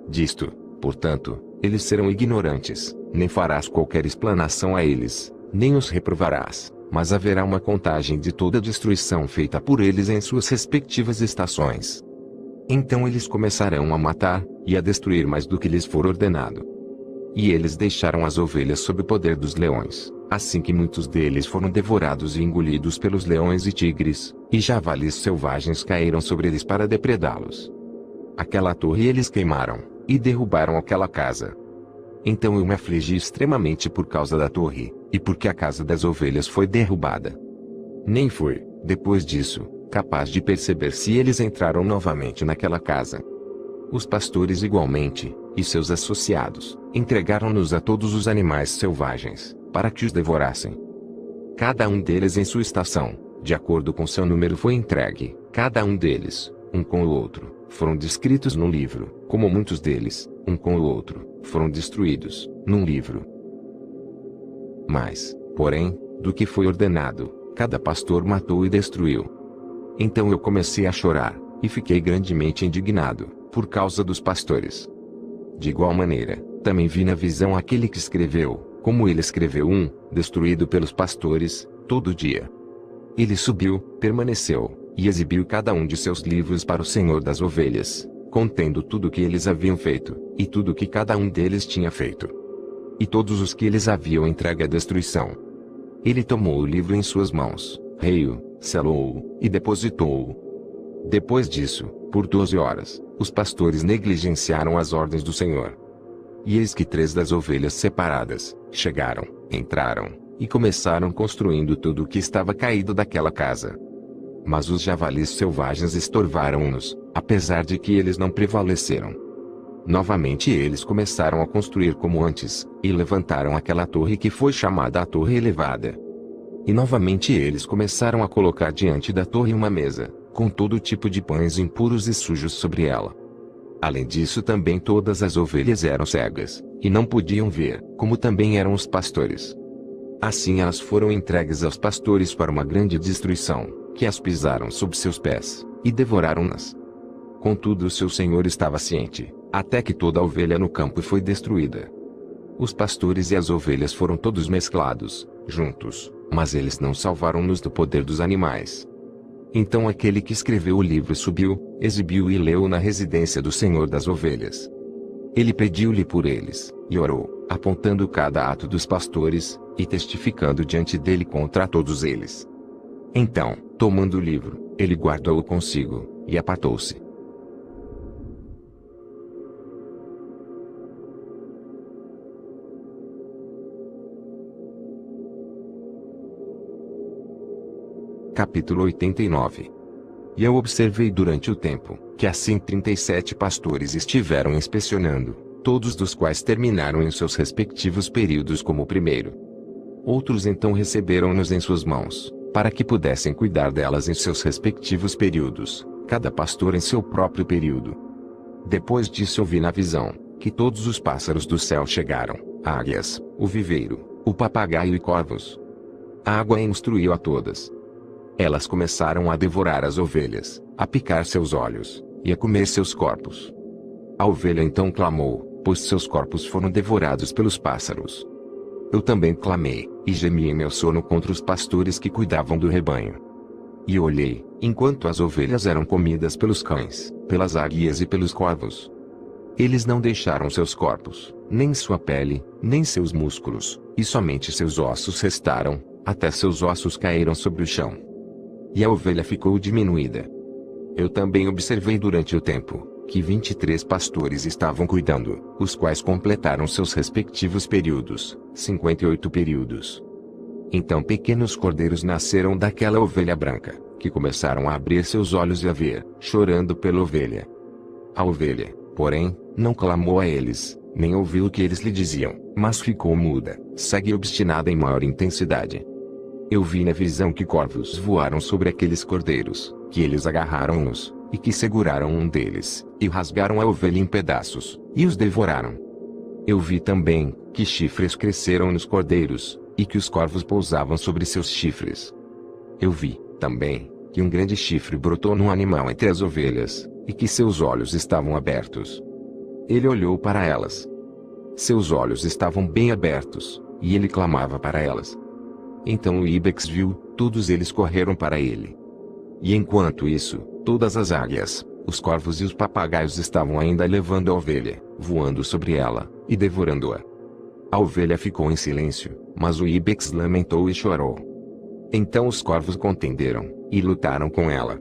Disto, portanto, eles serão ignorantes, nem farás qualquer explanação a eles, nem os reprovarás, mas haverá uma contagem de toda a destruição feita por eles em suas respectivas estações. Então eles começarão a matar, e a destruir mais do que lhes for ordenado. E eles deixaram as ovelhas sob o poder dos leões, assim que muitos deles foram devorados e engolidos pelos leões e tigres, e javalis selvagens caíram sobre eles para depredá-los. Aquela torre eles queimaram, e derrubaram aquela casa. Então eu me afligi extremamente por causa da torre, e porque a casa das ovelhas foi derrubada. Nem fui, depois disso, capaz de perceber se eles entraram novamente naquela casa. Os pastores igualmente, e seus associados, entregaram-nos a todos os animais selvagens, para que os devorassem. Cada um deles em sua estação, de acordo com seu número foi entregue, cada um deles, um com o outro, foram descritos num livro, como muitos deles, um com o outro, foram destruídos, num livro. Mas, porém, do que foi ordenado, cada pastor matou e destruiu. Então eu comecei a chorar, e fiquei grandemente indignado, por causa dos pastores. De igual maneira, também vi na visão aquele que escreveu, como ele escreveu destruído pelos pastores, todo dia. Ele subiu, permaneceu, e exibiu cada um de seus livros para o Senhor das ovelhas, contendo tudo o que eles haviam feito, e tudo o que cada um deles tinha feito. E todos os que eles haviam entregue à destruição. Ele tomou o livro em suas mãos, rei-o, selou-o, e depositou-o. Depois disso, por 12 horas, os pastores negligenciaram as ordens do Senhor. E eis que 3 das ovelhas separadas, chegaram, entraram, e começaram construindo tudo o que estava caído daquela casa. Mas os javalis selvagens estorvaram-nos, apesar de que eles não prevaleceram. Novamente eles começaram a construir como antes, e levantaram aquela torre que foi chamada a Torre Elevada. E novamente eles começaram a colocar diante da torre uma mesa, com todo tipo de pães impuros e sujos sobre ela. Além disso também todas as ovelhas eram cegas, e não podiam ver, como também eram os pastores. Assim elas foram entregues aos pastores para uma grande destruição, que as pisaram sob seus pés, e devoraram-nas. Contudo o seu senhor estava ciente, até que toda a ovelha no campo foi destruída. Os pastores e as ovelhas foram todos mesclados, juntos, mas eles não salvaram-nos do poder dos animais. Então aquele que escreveu o livro subiu, exibiu e leu na residência do Senhor das ovelhas. Ele pediu-lhe por eles, e orou, apontando cada ato dos pastores, e testificando diante dele contra todos eles. Então, tomando o livro, ele guardou-o consigo, e apartou-se. Capítulo 89. E eu observei durante o tempo, que assim 37 pastores estiveram inspecionando, todos dos quais terminaram em seus respectivos períodos como o primeiro. Outros então receberam-nos em suas mãos, para que pudessem cuidar delas em seus respectivos períodos, cada pastor em seu próprio período. Depois disso eu vi na visão, que todos os pássaros do céu chegaram, águias, o viveiro, o papagaio e corvos. A água instruiu a todas. Elas começaram a devorar as ovelhas, a picar seus olhos, e a comer seus corpos. A ovelha então clamou, pois seus corpos foram devorados pelos pássaros. Eu também clamei, e gemi em meu sono contra os pastores que cuidavam do rebanho. E olhei, enquanto as ovelhas eram comidas pelos cães, pelas águias e pelos corvos. Eles não deixaram seus corpos, nem sua pele, nem seus músculos, e somente seus ossos restaram, até seus ossos caíram sobre o chão. E a ovelha ficou diminuída. Eu também observei durante o tempo, que 23 pastores estavam cuidando, os quais completaram seus respectivos períodos, 58 períodos. Então pequenos cordeiros nasceram daquela ovelha branca, que começaram a abrir seus olhos e a ver, chorando pela ovelha. A ovelha, porém, não clamou a eles, nem ouviu o que eles lhe diziam, mas ficou muda, cega e obstinada em maior intensidade. Eu vi na visão que corvos voaram sobre aqueles cordeiros, que eles agarraram-nos, e que seguraram um deles, e rasgaram a ovelha em pedaços, e os devoraram. Eu vi também, que chifres cresceram nos cordeiros, e que os corvos pousavam sobre seus chifres. Eu vi, também, que um grande chifre brotou num animal entre as ovelhas, e que seus olhos estavam abertos. Ele olhou para elas. Seus olhos estavam bem abertos, e ele clamava para elas. Então o ibex viu, todos eles correram para ele. E enquanto isso, todas as águias, os corvos e os papagaios estavam ainda levando a ovelha, voando sobre ela, e devorando-a. A ovelha ficou em silêncio, mas o ibex lamentou e chorou. Então os corvos contenderam, e lutaram com ela.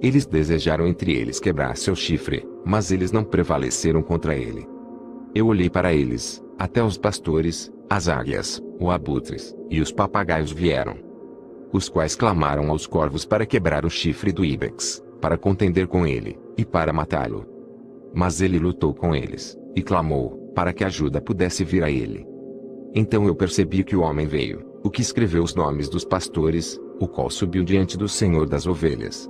Eles desejaram entre eles quebrar seu chifre, mas eles não prevaleceram contra ele. Eu olhei para eles, até os pastores, as águias, os abutres, e os papagaios vieram. Os quais clamaram aos corvos para quebrar o chifre do ibex, para contender com ele, e para matá-lo. Mas ele lutou com eles, e clamou, para que ajuda pudesse vir a ele. Então eu percebi que o homem veio, o que escreveu os nomes dos pastores, o qual subiu diante do Senhor das ovelhas.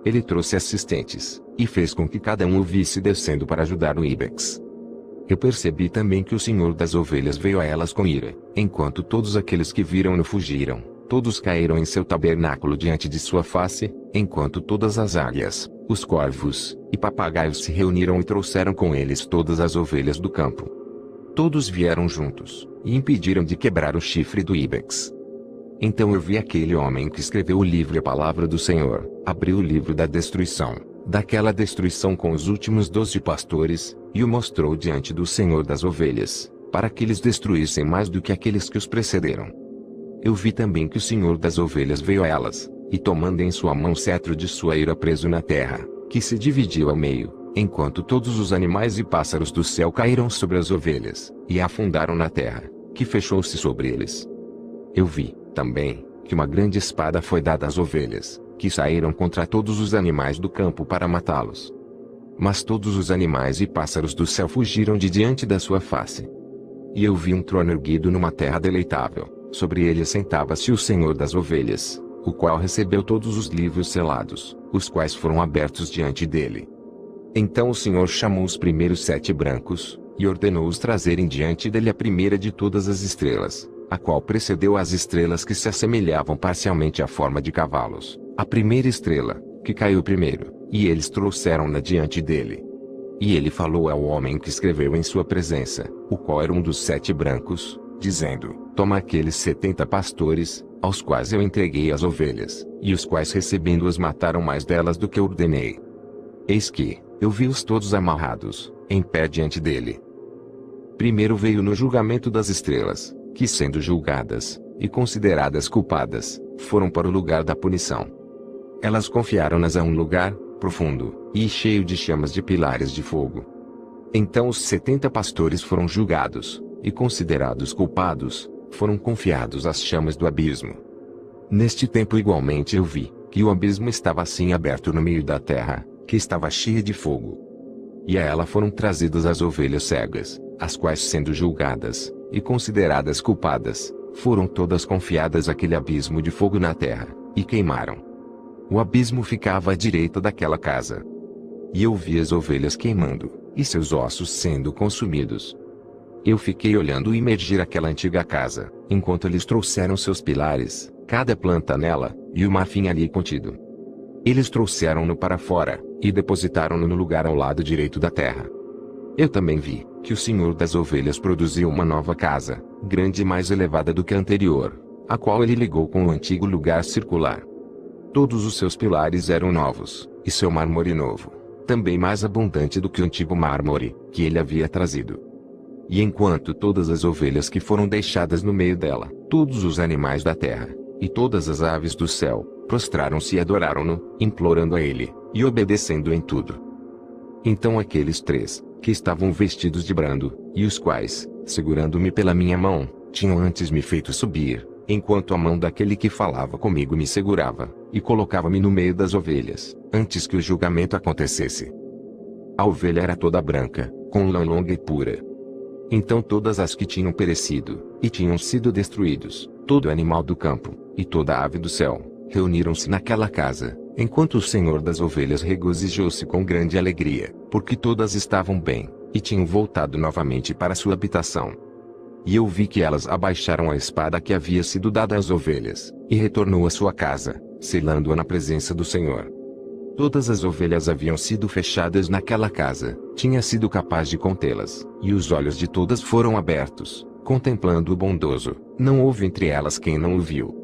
Ele trouxe assistentes, e fez com que cada um o visse descendo para ajudar o ibex. Eu percebi também que o Senhor das ovelhas veio a elas com ira, enquanto todos aqueles que viram-no fugiram, todos caíram em seu tabernáculo diante de sua face, enquanto todas as águias, os corvos, e papagaios se reuniram e trouxeram com eles todas as ovelhas do campo. Todos vieram juntos, e impediram de quebrar o chifre do ibex. Então eu vi aquele homem que escreveu o livro e a palavra do Senhor, abriu o livro da destruição, daquela destruição com os últimos 12 pastores, e o mostrou diante do Senhor das ovelhas, para que eles destruíssem mais do que aqueles que os precederam. Eu vi também que o Senhor das ovelhas veio a elas, e tomando em sua mão o cetro de sua ira preso na terra, que se dividiu ao meio, enquanto todos os animais e pássaros do céu caíram sobre as ovelhas, e afundaram na terra, que fechou-se sobre eles. Eu vi, também, que uma grande espada foi dada às ovelhas, que saíram contra todos os animais do campo para matá-los. Mas todos os animais e pássaros do céu fugiram de diante da sua face. E eu vi um trono erguido numa terra deleitável, sobre ele sentava-se o Senhor das ovelhas, o qual recebeu todos os livros selados, os quais foram abertos diante dele. Então o Senhor chamou os primeiros 7 brancos, e ordenou-os trazerem diante dele a primeira de todas as estrelas, a qual precedeu as estrelas que se assemelhavam parcialmente à forma de cavalos, a primeira estrela, que caiu primeiro, e eles trouxeram-na diante dele. E ele falou ao homem que escreveu em sua presença, o qual era um dos 7 brancos, dizendo: toma aqueles 70 pastores, aos quais eu entreguei as ovelhas, e os quais recebendo-as mataram mais delas do que eu ordenei. Eis que, eu vi-os todos amarrados, em pé diante dele. Primeiro veio no julgamento das estrelas, que sendo julgadas, e consideradas culpadas, foram para o lugar da punição. Elas confiaram-nas a um lugar, profundo, e cheio de chamas de pilares de fogo. Então os 70 pastores foram julgados, e considerados culpados, foram confiados às chamas do abismo. Neste tempo igualmente eu vi, que o abismo estava assim aberto no meio da terra, que estava cheia de fogo. E a ela foram trazidas as ovelhas cegas, as quais sendo julgadas, e consideradas culpadas, foram todas confiadas àquele abismo de fogo na terra, e queimaram. O abismo ficava à direita daquela casa. E eu vi as ovelhas queimando, e seus ossos sendo consumidos. Eu fiquei olhando imergir aquela antiga casa, enquanto eles trouxeram seus pilares, cada planta nela, e o marfim ali contido. Eles trouxeram-no para fora, e depositaram-no no lugar ao lado direito da terra. Eu também vi, que o senhor das ovelhas produziu uma nova casa, grande e mais elevada do que a anterior, a qual ele ligou com o antigo lugar circular. Todos os seus pilares eram novos, e seu mármore novo, também mais abundante do que o antigo mármore, que ele havia trazido. E enquanto todas as ovelhas que foram deixadas no meio dela, todos os animais da terra, e todas as aves do céu, prostraram-se e adoraram-no, implorando a ele, e obedecendo em tudo. Então aqueles três, que estavam vestidos de brando, e os quais, segurando-me pela minha mão, tinham antes me feito subir, enquanto a mão daquele que falava comigo me segurava, e colocava-me no meio das ovelhas, antes que o julgamento acontecesse. A ovelha era toda branca, com lã longa e pura. Então todas as que tinham perecido, e tinham sido destruídos, todo animal do campo, e toda ave do céu, reuniram-se naquela casa, enquanto o Senhor das ovelhas regozijou-se com grande alegria, porque todas estavam bem, e tinham voltado novamente para sua habitação. E eu vi que elas abaixaram a espada que havia sido dada às ovelhas, e retornou à sua casa, selando-a na presença do Senhor. Todas as ovelhas haviam sido fechadas naquela casa, tinha sido capaz de contê-las, e os olhos de todas foram abertos, contemplando o bondoso, não houve entre elas quem não o viu.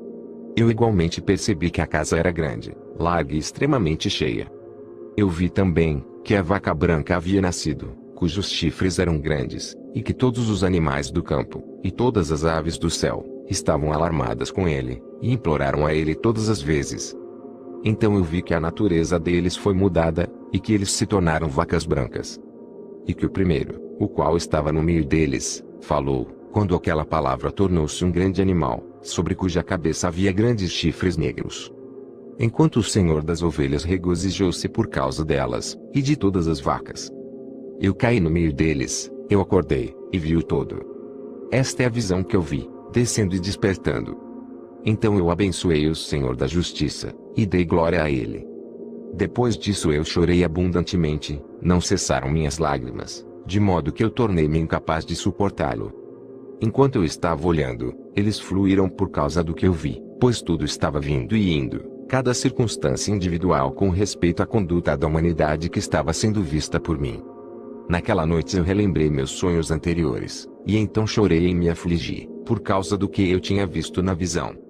Eu igualmente percebi que a casa era grande, larga e extremamente cheia. Eu vi também, que a vaca branca havia nascido, cujos chifres eram grandes, e que todos os animais do campo, e todas as aves do céu, estavam alarmadas com ele, e imploraram a ele todas as vezes. Então eu vi que a natureza deles foi mudada, e que eles se tornaram vacas brancas. E que o primeiro, o qual estava no meio deles, falou, quando aquela palavra tornou-se um grande animal, sobre cuja cabeça havia grandes chifres negros. Enquanto o Senhor das ovelhas regozijou-se por causa delas, e de todas as vacas. Eu caí no meio deles, eu acordei, e vi o todo. Esta é a visão que eu vi, descendo e despertando. Então eu abençoei o Senhor da justiça, e dei glória a ele. Depois disso eu chorei abundantemente, não cessaram minhas lágrimas, de modo que eu tornei-me incapaz de suportá-lo. Enquanto eu estava olhando, eles fluíram por causa do que eu vi, pois tudo estava vindo e indo, cada circunstância individual com respeito à conduta da humanidade que estava sendo vista por mim. Naquela noite eu relembrei meus sonhos anteriores, e então chorei e me afligi, por causa do que eu tinha visto na visão.